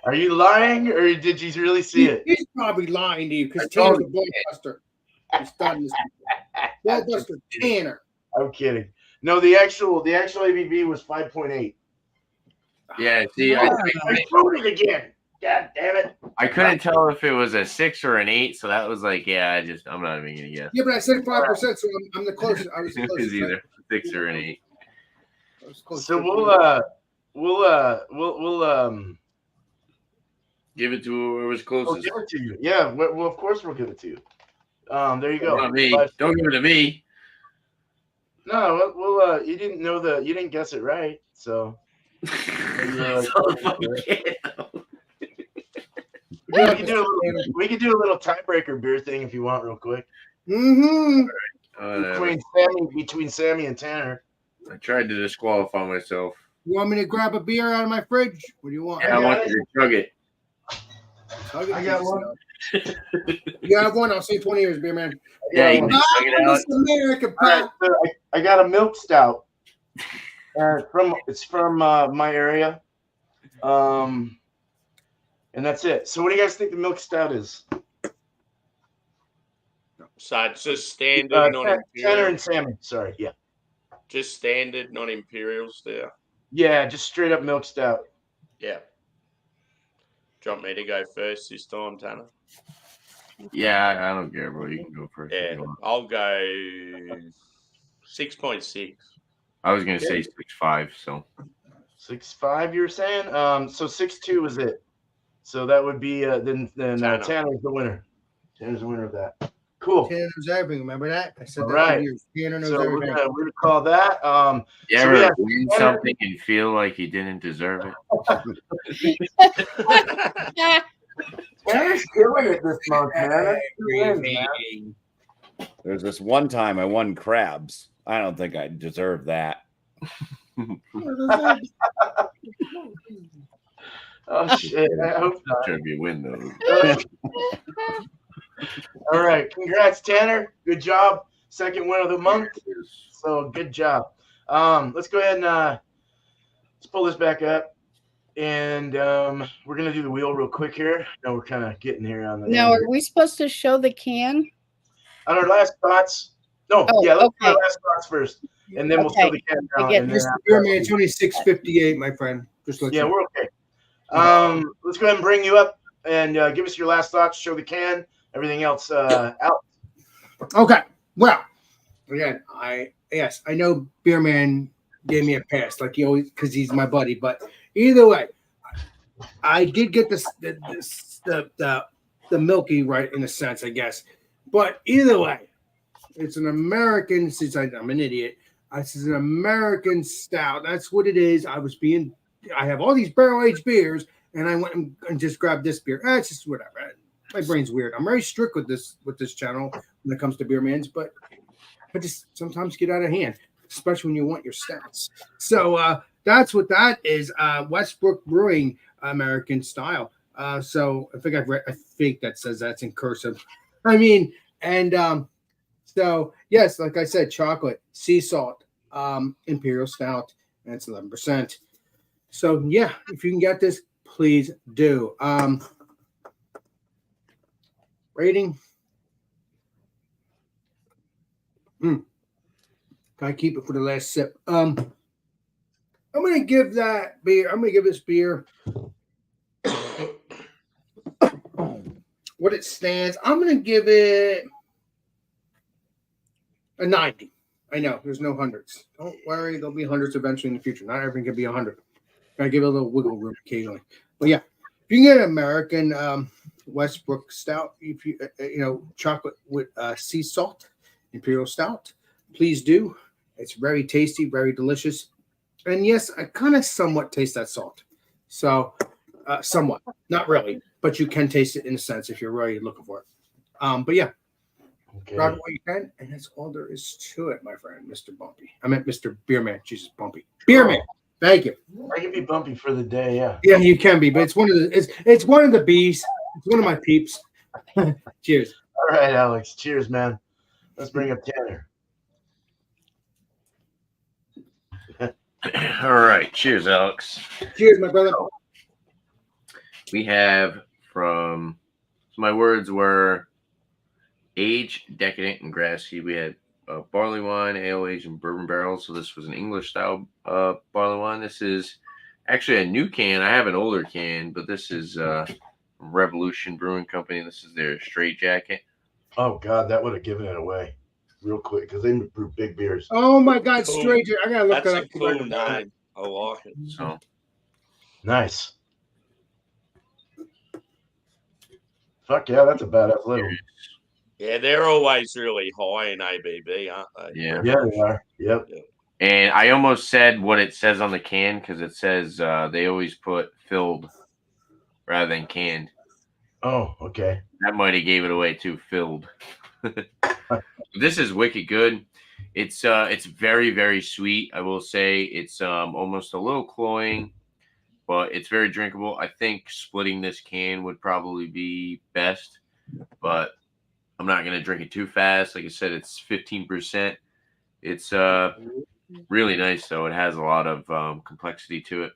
Are you lying, or did you really see it? He's probably lying to you because I told Tanner's a ballbuster. He's done this. Ballbuster Tanner. I'm kidding. No, the actual ABV was 5.8. Yeah, see, I voted again. God damn it. I couldn't tell if it was a 6 or an 8, so that was like, I'm not even gonna guess. Yeah, but I said 5%, so I'm the closest. I was the It was closest. either a 6 or an 8. I was close. So we'll Give it to whoever's we'll closest. give it to you. Yeah, well, of course we'll give it to you. There you go. Not me. 5. Don't give it to me. No, you didn't know you didn't guess it right, so. We could do a little tiebreaker beer thing if you want, real quick. Mm-hmm. Between Sammy and Tanner. I tried to disqualify myself. You want me to grab a beer out of my fridge? What do you want? And I want you to chug it. I got one. You have one. I'll see 20 years, beer man. Yeah, you can chug it out. This America, All right, so I got a milk stout. It's from my area. And that's it. So what do you guys think the milk stout is? So it's just standard, not Tanner imperial. and Sammy. Sorry, yeah. Just standard, not imperials there. Yeah, just straight up milk stout. Yeah. Do you want me to go first this time, Tanner? Yeah, I don't care, bro. You can go first. if Yeah, you want. I'll go 6.6. I was gonna say 6.5. So 6.5, you were saying? So 6.2 was it. So that would be then Tanner's the winner. Tanner's the winner of that. Cool. Tanner knows everything. Remember that? I said All that right. for years. Tanner knows So we're everything. gonna call that. you So ever we have win Tanner- something and feel like you didn't deserve it? Tanner's killing it this month, man. That's 2 wins, man. There's this one time I won crabs. I don't think I deserve that. Oh shit! I hope not. Trying to be a win though. All right, congrats, Tanner. Good job. Second win of the month. So good job. Let's go ahead and let's pull this back up, and we're gonna do the wheel real quick here. I know we're kind of getting here on the Now, end are we supposed to show the can? on our last thoughts. No, Oh, yeah, let's do okay. our last thoughts first, and then we'll Okay. show the can I out. get And then Mr. after Beer that, Man, it's only 6:58, my friend. Just let yeah, you know. we're okay. Let's go ahead and bring you up and give us your last thoughts. Show the can. Everything else out. Okay. Well, again, I know Beer Man gave me a pass, like he always, because he's my buddy. But either way, I did get the milky right in a sense, I guess. But either way, it's an American. Since I'm an idiot, this is an American stout. That's what it is. I have all these barrel aged beers, and I went and just grabbed this beer. It's just whatever. My brain's weird. I'm very strict with this channel when it comes to beer mans, but I just sometimes get out of hand, especially when you want your stats. So that's what that is. Westbrook Brewing American style. So I think I think that says that's in cursive. I mean, and so yes, like I said, chocolate, sea salt, imperial stout, and it's 11%. So yeah, if you can get this, please do. Rating. Can I keep it for the last sip? I'm gonna give that beer. I'm gonna give this beer what it stands. I'm gonna give it a 90. I know there's no hundreds. Don't worry, there'll be hundreds eventually in the future. Not everything can be 100. I give it a little wiggle room occasionally. But yeah, if you can get an American Westbrook Stout, if you chocolate with sea salt, imperial stout, please do. It's very tasty, very delicious, and yes, I kind of somewhat taste that salt. So somewhat, not really, but you can taste it in a sense if you're really looking for it. But yeah. Okay. Grab it what you can, and that's all there is to it, my friend, Mr. Bumpy. I meant Mr. Beerman. Jesus, Bumpy. Beerman. Thank you. I can be bumpy for the day, yeah. Yeah, you can be, but it's one of the it's one of the bees. It's one of my peeps. Cheers. All right, Alex. Cheers, man. Let's bring up Tanner. All right. Cheers, Alex. Cheers, my brother. We have so my words were aged, decadent, and grassy. We had barley wine, ale aged in bourbon barrels. So this was an English style barley wine. This is actually a new can. I have an older can, but this is Revolution Brewing Company. This is their straight jacket. Oh God, that would have given it away real quick because they brew big beers. Oh my God, Cool. stranger! I gotta look That's that a up. cool name. I like it. So Nice. Fuck yeah, that's a badass label. Yeah, they're always really high in ABV, aren't they? yeah. Yeah, they are. Yep. And I almost said what it says on the can because it says they always put filled rather than canned. Oh, okay. That might have gave it away too. Filled. This is wicked good. It's very, very sweet. I will say it's almost a little cloying, but it's very drinkable. I think splitting this can would probably be best, but I'm not gonna drink it too fast. Like I said, it's 15%. It's really nice though. It has a lot of complexity to it.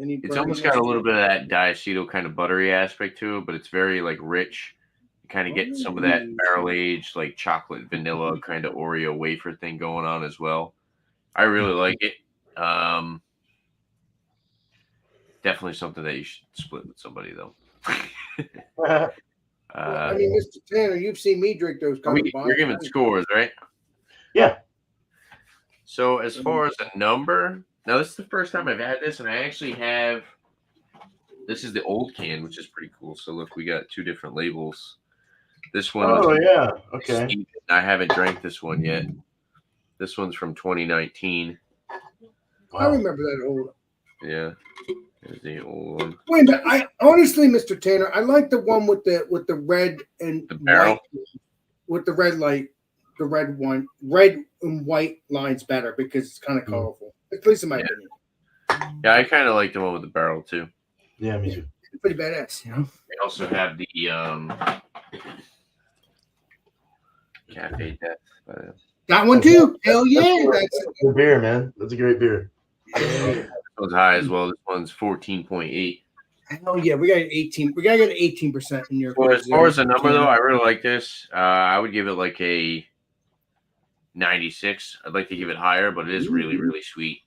It's almost got a little bit of that diacetyl kind of buttery aspect to it, but it's very like rich. You kind of get some of that barrel aged like chocolate vanilla kind of Oreo wafer thing going on as well. I really like it. Definitely something that you should split with somebody though. I mean, Mr. Tanner, you've seen me drink those kind of we're giving scores, right? Yeah. So as far as a number, now this is the first time I've had this, and I actually have. This is the old can, which is pretty cool. So look, we got two different labels. This one. Oh yeah. Okay. I haven't drank this one yet. This one's from 2019. I remember that old. Yeah. There's the old one. Wait a minute. I honestly, Mr. Tanner, I like the one with the red and The barrel? white, with the red light, the red one, red and white lines better because it's kind of colorful. At least in my opinion. Yeah, I kind of like the one with the barrel too. Yeah, me too. It's pretty badass, you know. They also have the Cafe Death. That one too. Hell yeah, That's a good beer, man. That's a great beer. This one's high as well. This one's 14.8. hell yeah. We got 18. We gotta get 18% in your. Well, as far as the number though, I really like this. I would give it like a 96. I'd like to give it higher, but it is really, really sweet.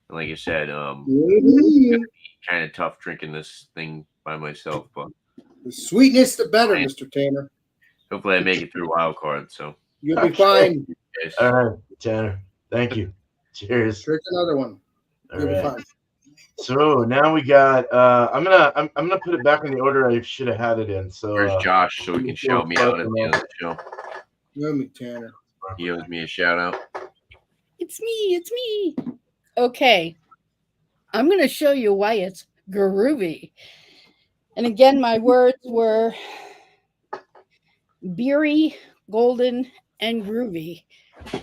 And like I said, kind of tough drinking this thing by myself, but the sweetness, the better, Mr. Tanner. hopefully I make it through wild card. So You'll be fine. yes. All right, Tanner. Thank you. Cheers. Drink another one. All You'll be right. fine. So now we got. I'm gonna put it back in the order I should have had it in. So Where's Josh so he can shout me out at the end of the show? Love me, Tanner. He owes me a shout out. It's me. It's me. Okay. I'm going to show you why it's groovy. And again, my words were beery, golden, and groovy.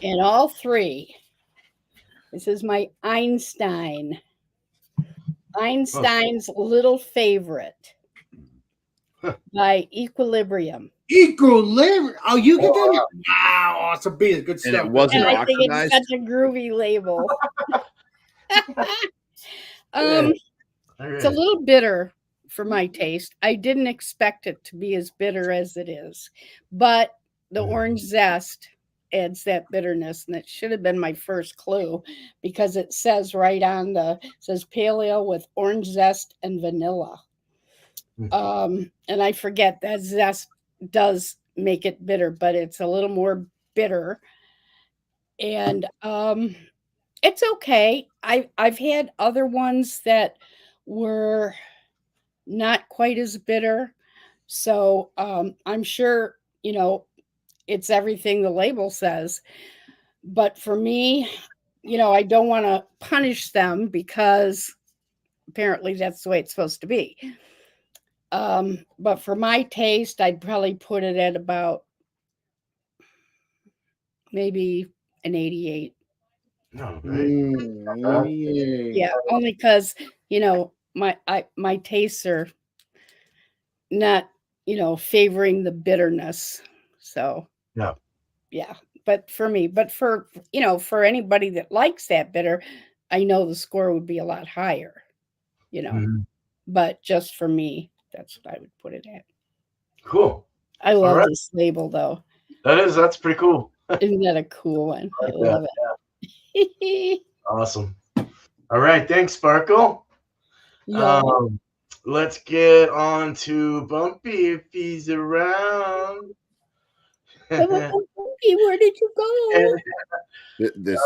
And all three. This is my Einstein's Little Favorite by Equilibrium. Equilibrium. Oh, you get that? Wow, it's a beer. Good And stuff. it wasn't And I think it's oxidized. such a groovy label. All It's a right. little bitter for my taste. I didn't expect it to be as bitter as it is, but the orange zest adds that bitterness, and it should have been my first clue because it says right on says pale ale with orange zest and vanilla. And I forget that zest does make it bitter, but it's a little more bitter, and it's okay. I've had other ones that were not quite as bitter. So I'm sure, it's everything the label says. But for me, I don't want to punish them because apparently that's the way it's supposed to be. But for my taste, I'd probably put it at about maybe an 88. No, right. Yeah, only because my tastes are not favoring the bitterness. So yeah. But for me, for anybody that likes that bitter, I know the score would be a lot higher. Mhm. But just for me, that's what I would put it at. Cool. I love right. this label though. That's pretty cool. Isn't that a cool one? I like love it. Awesome. All right, thanks, Sparkle. Yeah. Let's get on to Bumpy if he's around. Bumpy, where did you go? This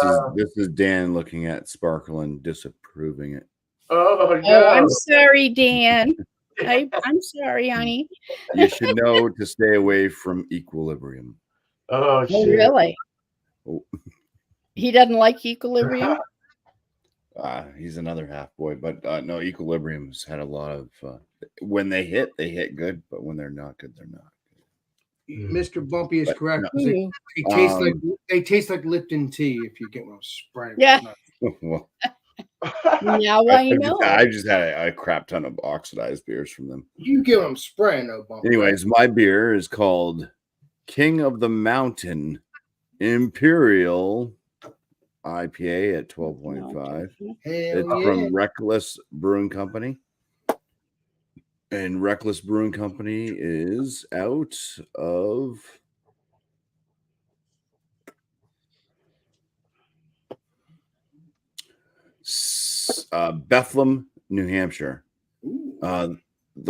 is Dan looking at Sparkle and disapproving it. Oh, no. Oh, I'm sorry, Dan. I'm sorry, honey. You should know to stay away from Equilibrium. Oh, Oh, shit. really? Oh. He doesn't like Equilibrium? He's another half boy, but no, Equilibrium's had a lot of when they hit good, but when they're not good, they're not. Mr. Bumpy is But correct. no. They taste like Lipton tea if you get one spraying. Yeah. Well, Now I know. I just had a crap ton of oxidized beers from them. You give them spraying, though, Bumpy. Anyways, my beer is called King of the Mountain Imperial IPA at 12.5. It's from Reckless Brewing Company. And Reckless Brewing Company is out of Bethlehem, New Hampshire. The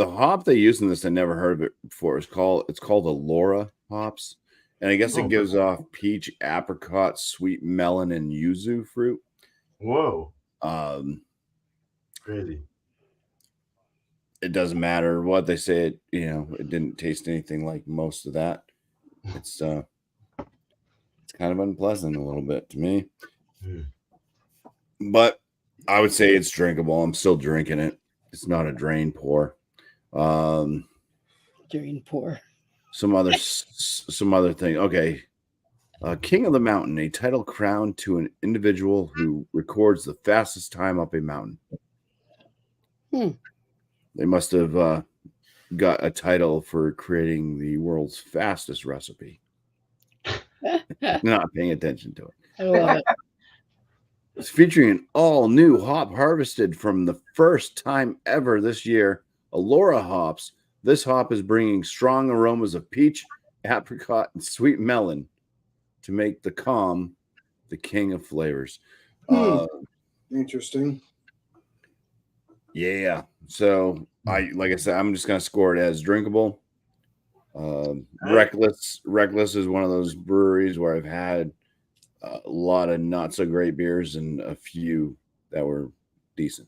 hop they use in this, I never heard of it before. It's called the Laura hops. And I guess it gives off peach, apricot, sweet melon, and yuzu fruit. Whoa. Crazy. It doesn't matter what they say. It didn't taste anything like most of that. It's kind of unpleasant a little bit to me. But I would say it's drinkable. I'm still drinking it. It's not a drain pour. Drain pour. Some other thing. Okay. King of the Mountain, a title crowned to an individual who records the fastest time up a mountain. They must have got a title for creating the world's fastest recipe. Not paying attention to it. I love it. It's featuring an all-new hop harvested from the first time ever this year, Allura hops. This hop is bringing strong aromas of peach, apricot, and sweet melon to make the calm the king of flavors. Interesting. Yeah. So like I said, I'm just gonna score it as drinkable. Reckless is one of those breweries where I've had a lot of not so great beers and a few that were decent.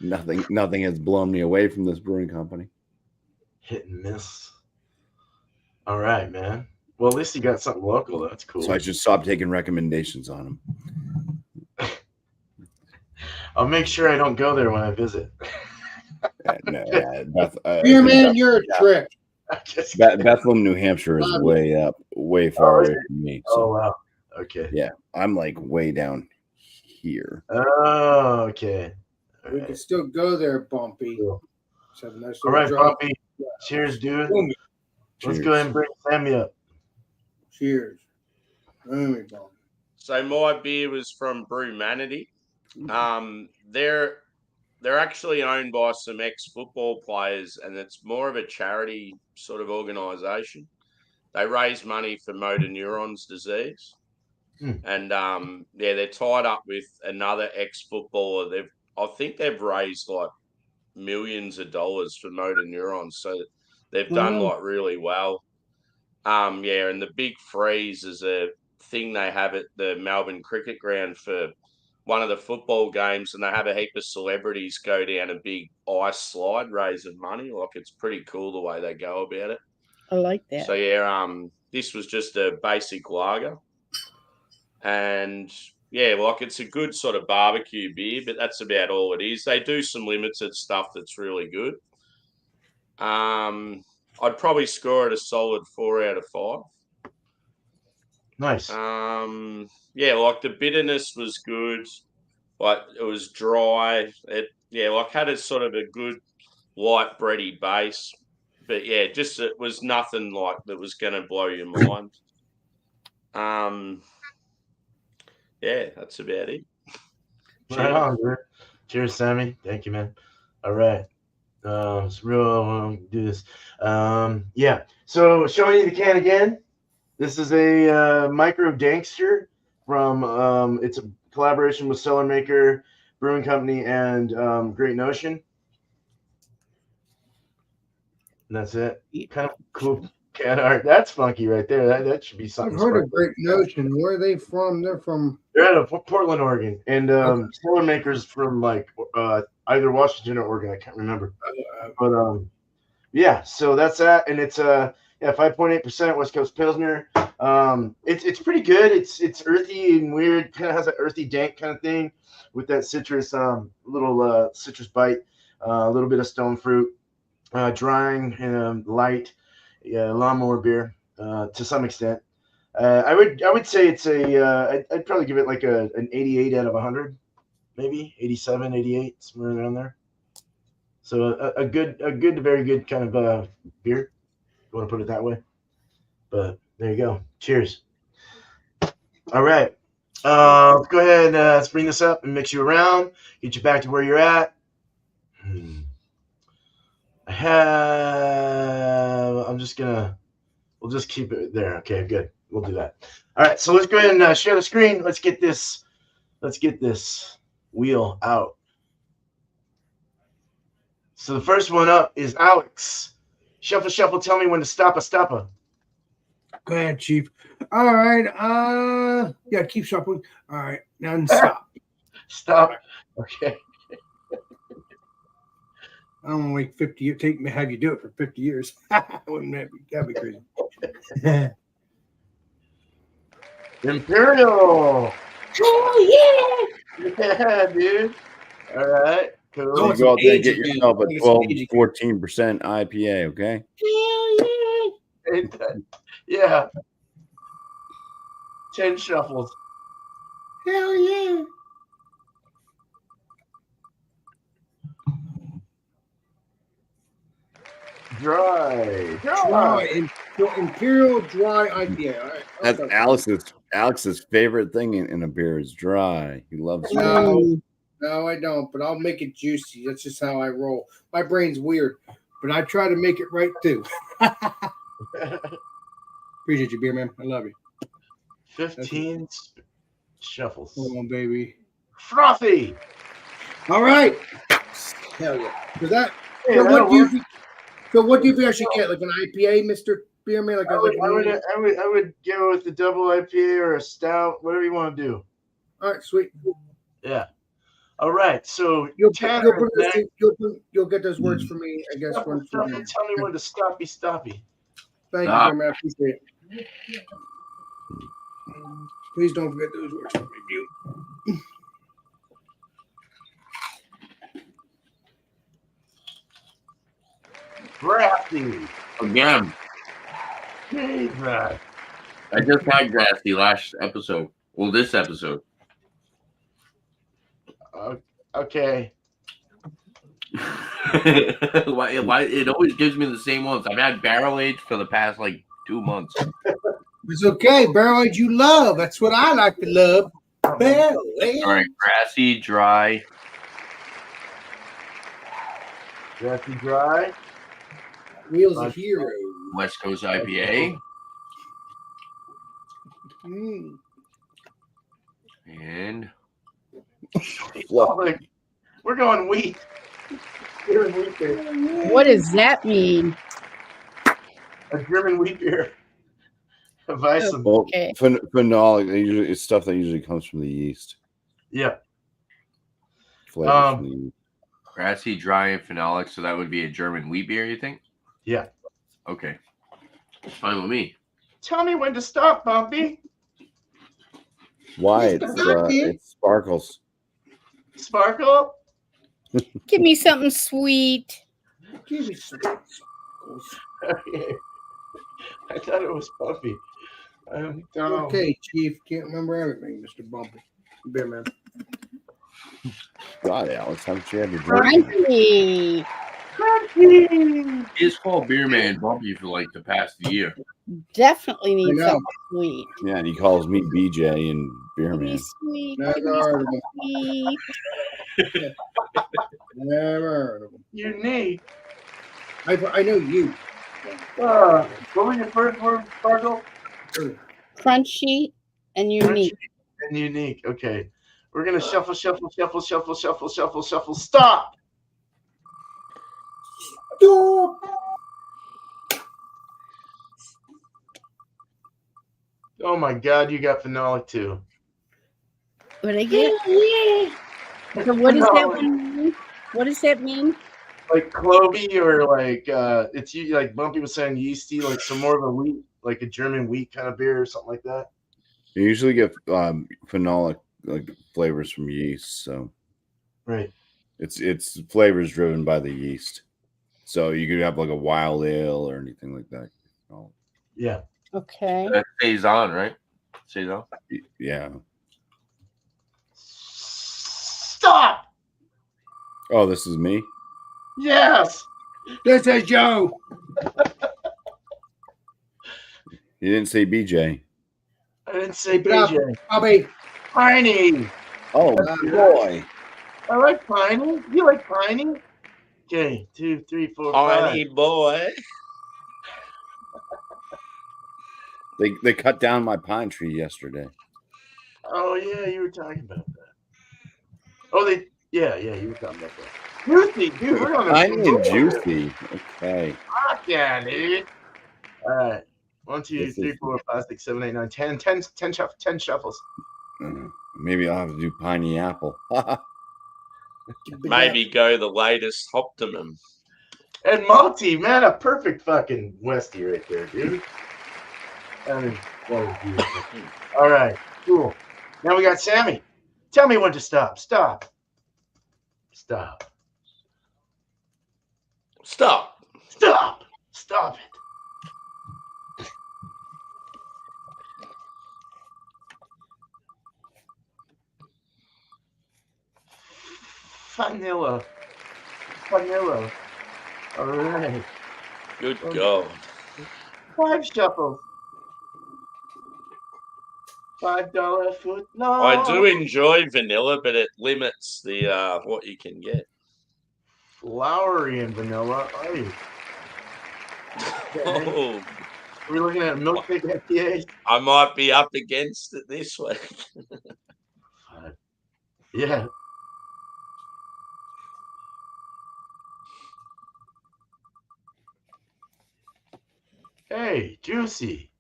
Nothing has blown me away from this brewing company. Hit and miss. All right, man. Well, at least you got something local. That's cool. So I should stop taking recommendations on them. I'll make sure I don't go there when I visit. Man, you're a trick. Bethlehem, New Hampshire is way far away from me. So, oh, wow. Okay. Yeah, I'm like way down here. Oh, okay. We can still go there, Bumpy. Cool. Have a nice All right, drive. Bumpy. Cheers, dude. Boom. Let's go ahead and bring Sammy up. Cheers. Bumpy. So my beer was from Brewmanity. They're actually owned by some ex-football players, and it's more of a charity sort of organisation. They raise money for motor neurons disease, and they're tied up with another ex-footballer. I think they've raised like millions of dollars for motor neurons, so they've done like really well. And the Big Freeze is a thing they have at the Melbourne Cricket Ground for one of the football games, and they have a heap of celebrities go down a big ice slide raising money. Like, it's pretty cool the way they go about it. I like that. So this was just a basic lager, and like, it's a good sort of barbecue beer, but that's about all it is. They do some limited stuff that's really good. I'd probably score it a solid 4 out of 5. Nice. Like, the bitterness was good. Like, it was dry. It had a sort of a good light bready base. But it was nothing like that was going to blow your mind. That's about it. Right on, dude. Cheers, Sammy. Thank you, man. All right. It's real. Do this. So showing you the can again. This is a micro dankster from. It's a collaboration with Cellar Maker Brewing Company and Great Notion. And that's it. Kind of cool can art. That's funky right there. That should be something. I've heard of Great Notion. Where are they from? They're out of Portland, Oregon, and Cellar Maker's from like either Washington or Oregon. I can't remember. But so that's that, and it's 5.8% West Coast Pilsner. It's pretty good. It's earthy and weird. Kind of has an earthy dank kind of thing with that citrus, little citrus bite, a little bit of stone fruit, drying, light, lawnmower beer to some extent. I would say it's I'd probably give it like an 88 out of 100, maybe 87, 88, somewhere around there. So a good to very good kind of beer, if you want to put it that way. But there you go. Cheers. All right. Let's go ahead and let's bring this up and mix you around, get you back to where you're at. We'll just keep it there. Okay, good. We'll do that. All right, so let's go ahead and share the screen. Let's get this wheel out. So the first one up is Alex. Shuffle, shuffle. Tell me when to stop a. Go ahead, Chief. All right. Keep shuffling. All right, now stop. Stop. Okay. I don't want to wait 50 years. Have you do it for 50 years. Wouldn't that'd be crazy. Imperial. Oh yeah. Yeah, dude. All right. Cool. So you go out there and get yourself a 12-14% IPA, okay? Hell yeah. 10 shuffles. Hell yeah. Dry. Imperial dry IPA. All right. That's Okay. Alex's favorite thing in a beer is dry. He loves dry. No. Mm. No, I don't, but I'll make it juicy. That's just how I roll. My brain's weird, but I try to make it right too. Appreciate you, beer man. I love you. 15 shuffles. Come on, baby. Frothy. All right. Hell yeah. So that. Hey, So that'll what do you work. think? So what do you think I should get? Like an IPA, Mister Beer Man? Like I would go with the double IPA or a stout, whatever you want to do. All right, sweet. Yeah. All right. So You'll Tanner, get those words for me. I guess tell once you're me done. when to stoppy. Thank you, Stop. Beer Man. I appreciate it. Please don't forget those words for me. Crafty. Again, Jesus. I just had Grassy last episode. Well, this episode. Okay. Why it always gives me the same ones. I've had barrel aged for the past like 2 months. It's okay. Barrel age you love. That's what I like to love. Barrel age. All right, grassy, dry. Crafty dry. Wheels of Hero. West Coast IPA. Mm. And Oh, we're going wheat. German wheat beer. What does that mean? A German wheat beer. A Weissen. Well, Okay. phenolic, it's stuff that usually comes from the yeast. Yeah. Flavors from the yeast. grassy, dry, and phenolic. So that would be a German wheat beer, you think? Yeah. Okay. Fine with me. Tell me when to stop, Bumpy. Why? It sparkles. Sparkle? Give me something sweet. Give me some. Okay. I thought it was Bumpy. Okay, Chief. Can't remember everything, Mr. Bumpy. Beer Man. God, Alex, haven't you had your drink? Crunchy. It's called Beer Man Bumpy for like the past year. Definitely need I know. something sweet. Yeah, and he calls me BJ and Beer Give me Man. sweet. Never Give me heard of him. sweet. Never heard of him. Unique. I know you. What was your first word, Sparkle? Crunchy and unique. And unique. Okay. We're going to shuffle. Stop. Oh my God, you got phenolic too. What I get? So what does that one mean? What does that mean? Like clovey or like it's like Bumpy was saying yeasty, like some more of a wheat, like a German wheat kind of beer or something like that. You usually get phenolic like flavors from yeast, so Right. it's flavors driven by the yeast. So you could have like a wild ale or anything like that. Oh, Yeah. Okay. That stays on, right? Stays on. yeah. Stop. Oh, this is me. Yes. This is Joe. You didn't say BJ. I didn't say Keep it up. BJ. Bobby. Piney. Oh boy. I like Piney. You like Piney? Okay, 2, 3, 4, 5. Tiny boy. They cut down my pine tree yesterday. Oh yeah, you were talking about that. Oh, yeah, you were talking about that. Juicy, dude, we're on a Tiny and juicy. Okay. Fuck yeah, dude. All right. 1, 2, This 3, is- 4, 5, 6, 7, 8, 9, 10. 10 shuffles. Maybe I'll have to do piney apple. Maybe go the latest Optimum. And Multi, man, a perfect fucking Westie right there, dude. I mean, that was beautiful. All right, cool. Now we got Sammy. Tell me when to stop. Stop. Stop. Stop it. Vanilla. All right. Good God. 5 shuffles. $5 foot long. I do enjoy vanilla, but it limits the what you can get. Flowery and vanilla. Are Oh, we looking at milkshake IPAs? I might be up against it this week. Yeah. Hey, juicy.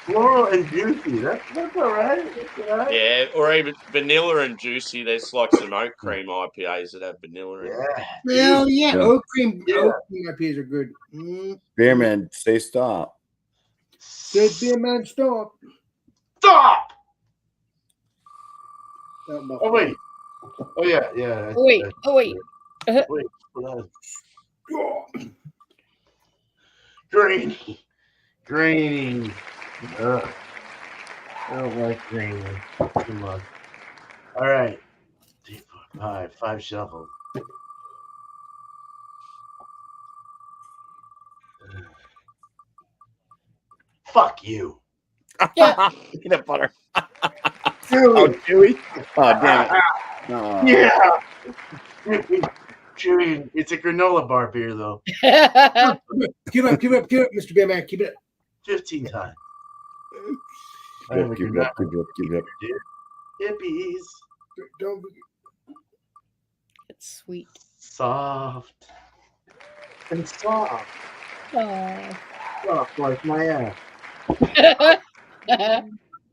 Floral and juicy. That's all right. That's all right. Yeah, or even vanilla and juicy. There's like some oat cream IPAs that have vanilla in it. Yeah. Hell yeah. Yeah. Oat cream Yeah. IPAs are good. Mm. Beer man, say stop. Said beer man, stop. Stop. That Oh wait. Oh yeah, yeah. Oh, wait. Oh, wait. Wait. Hold on. Grainy. Grainy. Ugh. I don't like grainy too much. All right. 3, 4, 5 shuffles. Fuck you. Yeah. Peanut butter. Chewy. Oh, Chewy. Oh, damn it. Oh. Yeah. Chewy. It's a granola bar beer though. Keep it up, Mr. Beer Man. Keep it up. 15 times. Keep it up, keep it up, keep it up, keep it up. Hippies. Don't It's sweet. Soft. And soft. Oh. Soft like my ass.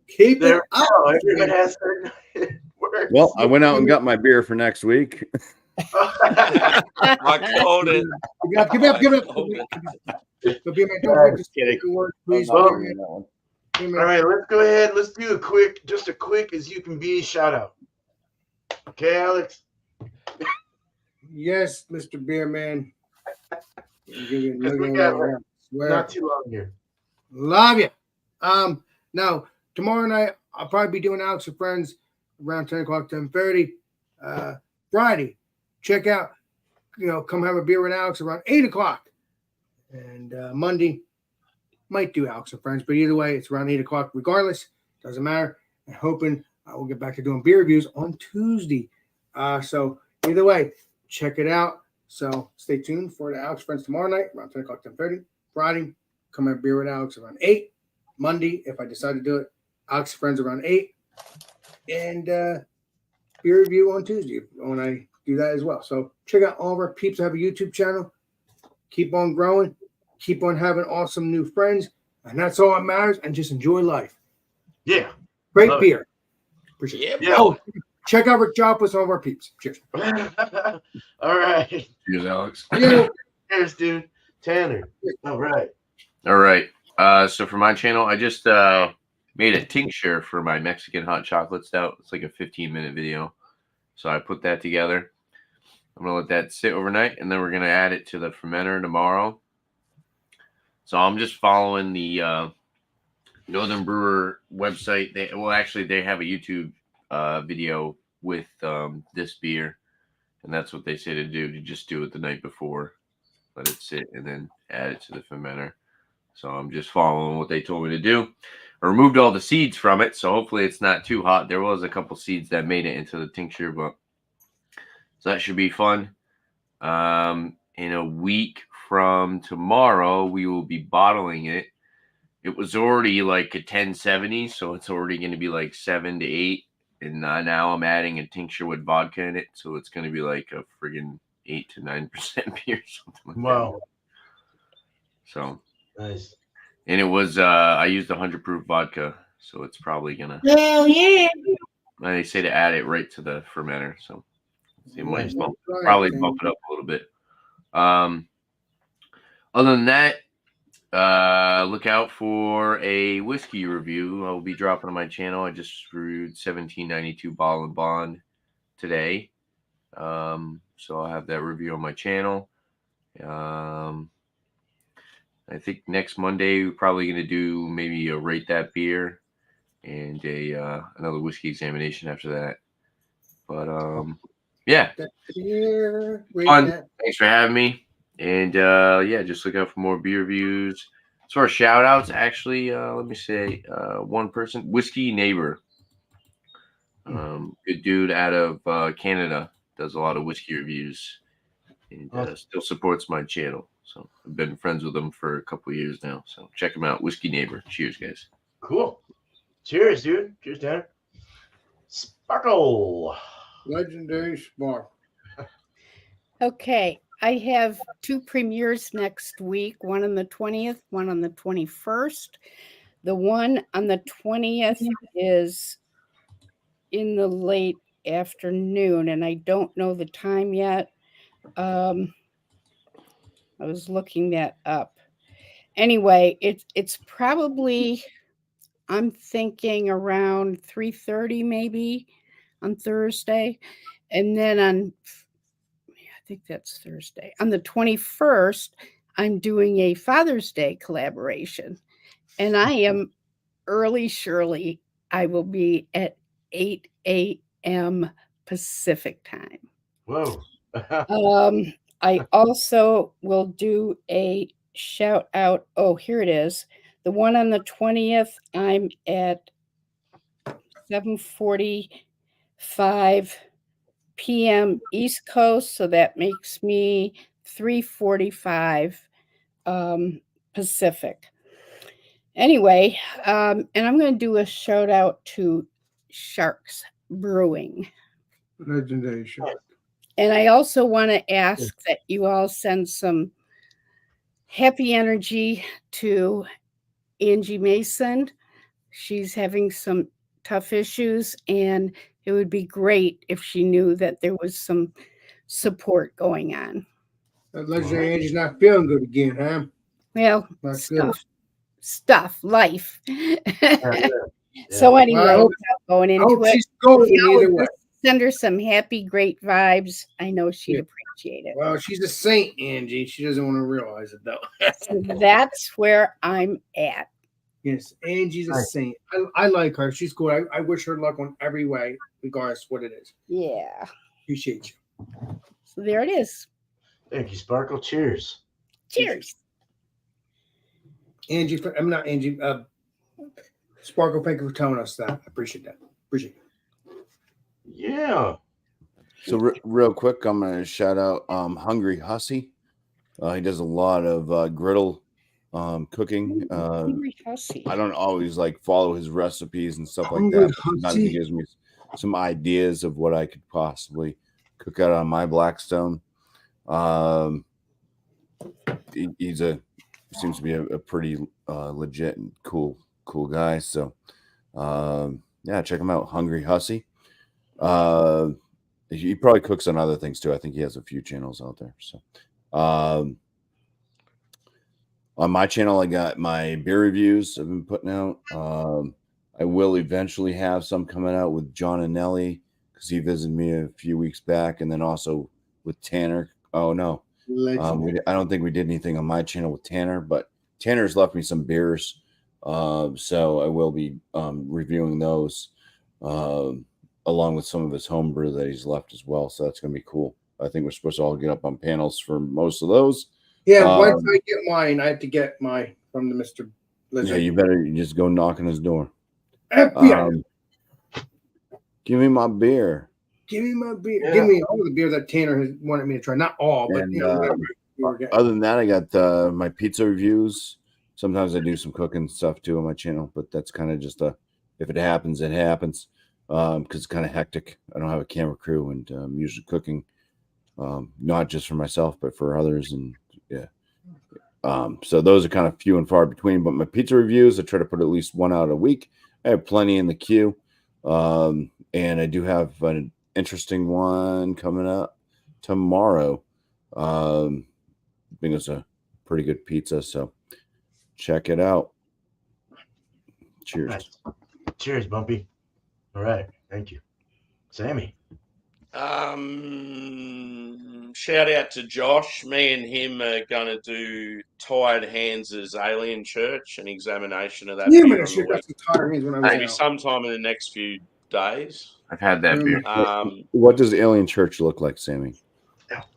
keep There it we up. go. Everyone has their words. Well, I went out and got my beer for next week. I called it. Give it up. I called it. So, Beer Man, don't forget to kidding. the word, please. Oh, Beer Man. Beer Man. All right, let's go ahead. Let's do a quick, just a quick as you can be shout out. Okay, Alex? Yes, Mr. Beer Man. Give you Because we another got one. I swear. not too long here. Love you. Now tomorrow night I'll probably be doing Alex and Friends around 10 o'clock, 10:30. Friday, check out. Come have a beer with Alex around 8 o'clock. And Monday might do Alex and Friends, but either way, it's around 8 o'clock. Regardless, doesn't matter. I'm hoping I will get back to doing beer reviews on Tuesday. So either way, check it out. So stay tuned for the Alex Friends tomorrow night around 10 o'clock, 10:30. Friday, come have beer with Alex around 8. Monday, if I decide to do it, Alex Friends around 8. And beer review on Tuesday when I do that as well. So check out all of our peeps that have a YouTube channel. Keep on growing. Keep on having awesome new friends. And that's all that matters. And just enjoy life. Yeah. Great Love beer. Appreciate it. Yeah. Oh, check out Rick Job with some of our peeps. Cheers. All right. Cheers, Alex. Yeah. Cheers, dude. Tanner. All right. All right. So for my channel, I just made a tincture for my Mexican hot chocolate stout. It's like a 15-minute video. So I put that together. I'm going to let that sit overnight, and then we're going to add it to the fermenter tomorrow. So I'm just following the Northern Brewer website. They have a YouTube video with this beer, and that's what they say to do. To just do it the night before, let it sit, and then add it to the fermenter. So I'm just following what they told me to do. I removed all the seeds from it, so hopefully it's not too hot. There was a couple seeds that made it into the tincture, but so that should be fun. In a week from tomorrow, we will be bottling it. It was already like a 1070, so it's already going to be like 7 to 8. And now I'm adding a tincture with vodka in it, so it's going to be like a friggin' 8 to 9% beer, something like Wow. that. So Nice. and it was I used 100 proof vodka, so it's probably gonna. Hell yeah. They say to add it right to the fermenter, so it might Nice. probably bump it up a little bit. Other than that, look out for a whiskey review. I'll be dropping on my channel. I just reviewed 1792 Bottle and Bond today, so I'll have that review on my channel. I think next Monday we're probably going to do maybe a rate that beer and a another whiskey examination after that. But yeah, Here, fun. Thanks for having me. And yeah, just look out for more beer reviews. As far as shout outs, actually, let me say one person, Whiskey Neighbor. Good dude out of Canada, does a lot of whiskey reviews and still supports my channel. So I've been friends with him for a couple of years now. So check him out, Whiskey Neighbor. Cheers, guys. Cool. Cheers, dude. Cheers, Tanner. Sparkle. Legendary Spark. Okay, I have 2 premieres next week, one on the 20th, one on the 21st. The one on the 20th is in the late afternoon, and I don't know the time yet. I was looking that up. Anyway, it's probably, I'm thinking around 3:30 maybe on Thursday. And then I think that's Thursday. On the 21st, I'm doing a Father's Day collaboration. And I am early Shirley. I will be at 8 a.m. Pacific time. Whoa. I also will do a shout out. Oh, here it is. The one on the 20th, I'm at 7:45 p.m. East Coast, so that makes me 3:45 Pacific. Anyway, and I'm going to do a shout out to Sharks Brewing. Legendary Shark. And I also want to ask that you all send some happy energy to Angie Mason. She's having some tough issues, and it would be great if she knew that there was some support going on. That legendary Angie's not feeling good again, huh? Well, Not good. stuff, life. So anyway, Well, I hope, without going I into hope it, she's golden we all either way. just send her some happy, great vibes. I know she'd Yeah. appreciate it. Well, she's a saint, Angie. She doesn't want to realize it, though. So that's where I'm at. Yes, Angie's a Right. saint. I like her. She's cool. I wish her luck on every way, regardless of what it is. Yeah. Appreciate you. So there it is. Thank you, Sparkle. Cheers. Cheers. Angie, I'm not Angie. Sparkle, thank you for telling us that. I appreciate that. Appreciate it. Yeah. So real quick, I'm gonna shout out Hungry Hussy. He does a lot of griddle cooking. Hungry Hussy. I don't always like follow his recipes and stuff like Hungry that. But sometimes he Hussy. gives me some ideas of what I could possibly cook out on my Blackstone. He seems to be a pretty legit and cool guy. So yeah, check him out, Hungry Hussy. He probably cooks on other things too. I think he has a few channels out there. So on my channel, I got my beer reviews I've been putting out. I will eventually have some coming out with John and Nelly because he visited me a few weeks back, and then also with Tanner. Oh no, I don't think we did anything on my channel with Tanner, but Tanner's left me some beers, so I will be reviewing those along with some of his homebrew that he's left as well. So that's going to be cool. I think we're supposed to all get up on panels for most of those. Yeah, once I get mine, I have to get mine from the Mr. Lizard. Yeah, you better just go knock on his door. FBI. Give me my beer. Give me my beer. Yeah. Give me all the beer that Tanner has wanted me to try. Not all, but And, you know, whatever you were getting. Other than that, I got my pizza reviews. Sometimes I do some cooking stuff too on my channel, but that's kind of just if it happens, it happens. Because it's kind of hectic. I don't have a camera crew, and I'm usually cooking, not just for myself, but for others. And yeah. So those are kind of few and far between. But my pizza reviews, I try to put at least one out a week. I have plenty in the queue. And I do have an interesting one coming up tomorrow. I think it's a pretty good pizza, so check it out. Cheers. Nice. Cheers, Bumpy. All right. Thank you. Sammy. Shout out to Josh. Me and him are going to do Tired Hands' Alien Church, an examination of that Yeah, beer man, on shit, the that's week. the tire hands when I was Maybe out. sometime in the next few days. I've had that beer. What does Alien Church look like, Sammy?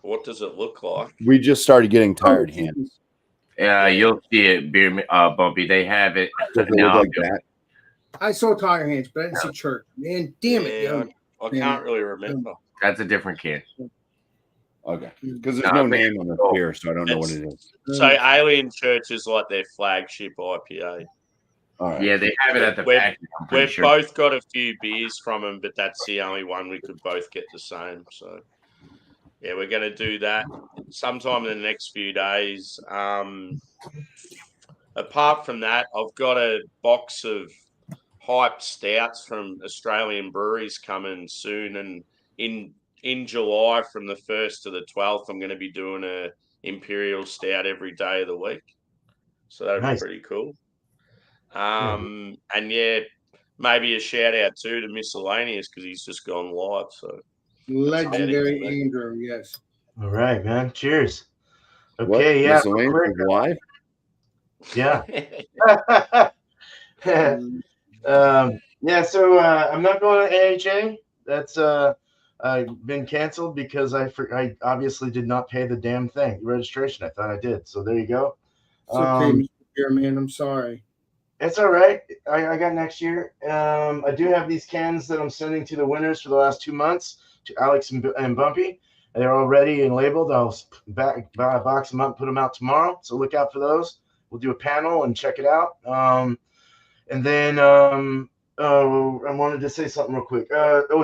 What does it look like? We just started getting tired hands. Yeah, you'll see it, Bumpy. They have it. Does it now. look like that? I saw Tiger Hands, but I didn't see Church. Man, damn it, Yeah, yo. I can't really remember. That's a different can. Okay, because there's Nah, no man. name on the beer, so I don't know what it is. So Alien Church is like their flagship IPA. All right. Yeah, they have it at the We've- factory. I'm pretty We've sure. both got a few beers from them, but that's the only one we could both get the same. So, yeah, we're going to do that sometime in the next few days. Apart from that, I've got a box of hype stouts from Australian breweries coming soon, and in July from the 1st to the 12th, I'm going to be doing a imperial stout every day of the week. So that'll Nice. be pretty cool. And yeah, maybe a shout out too to Miscellaneous because he's just gone live. So Legendary Mate. Andrew, yes. All right, man. Cheers. What? Okay, yeah. Miscellaneous quick, is live? Yeah. Yeah, so I'm not going to AHA. That's been canceled because I obviously did not pay the damn thing, registration. I thought I did. So there you go. It's okay, Mr. Beerman. I'm sorry. It's all right. I got next year. I do have these cans that I'm sending to the winners for the last 2 months, to Alex and Bumpy. They're all ready and labeled. I'll box them up, put them out tomorrow. So look out for those. We'll do a panel and check it out. And then I wanted to say something real quick.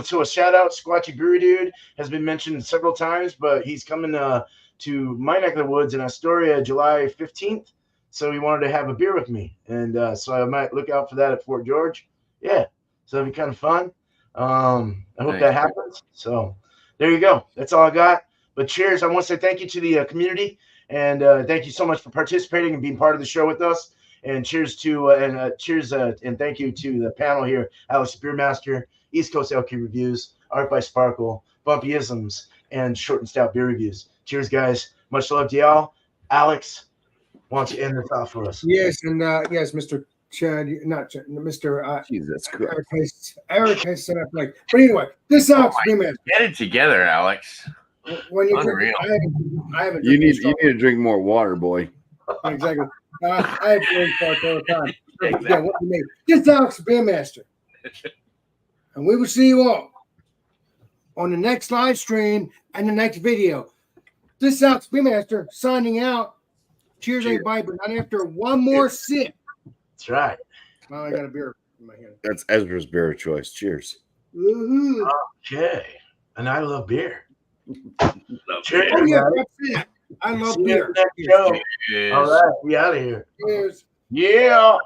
So a shout out, Squatchy Brewery Dude has been mentioned several times, but he's coming to my neck of the woods in Astoria, July 15th. So he wanted to have a beer with me, and so I might look out for that at Fort George. Yeah, so that'd be kind of fun. I hope that happens. So there you go. That's all I got. But cheers! I want to say thank you to the community, and thank you so much for participating and being part of the show with us. And cheers to and thank you to the panel here: Alex Beermaster, East Coast LQ Reviews, Art by Sparkle, Bumpyisms, and Short and Stout Beer Reviews. Cheers, guys! Much love to y'all. Alex, why don't you end this off for us? Yes, and yes, Mr. Chad, not Chad, Mr. Jesus Christ. Eric has set up like. But anyway, this Alex Beermaster. Get it together, Alex. When you Unreal. I haven't. You need to drink more water, boy. Exactly. I have brain farts all the time. Exactly. Yeah, what you mean? This Alex Beermaster. And we will see you all on the next live stream and the next video. This Alex Beermaster signing out. Cheers, everybody, but not after one more sip. That's right. Oh, I got a beer in my hand. That's Ezra's beer of choice. Cheers. Woohoo. Okay. And I love beer. Love Cheers. Oh, yeah, everybody. that's it. I love See you beer. at the next show. Cheers. All right. We out of here. Cheers. Yeah.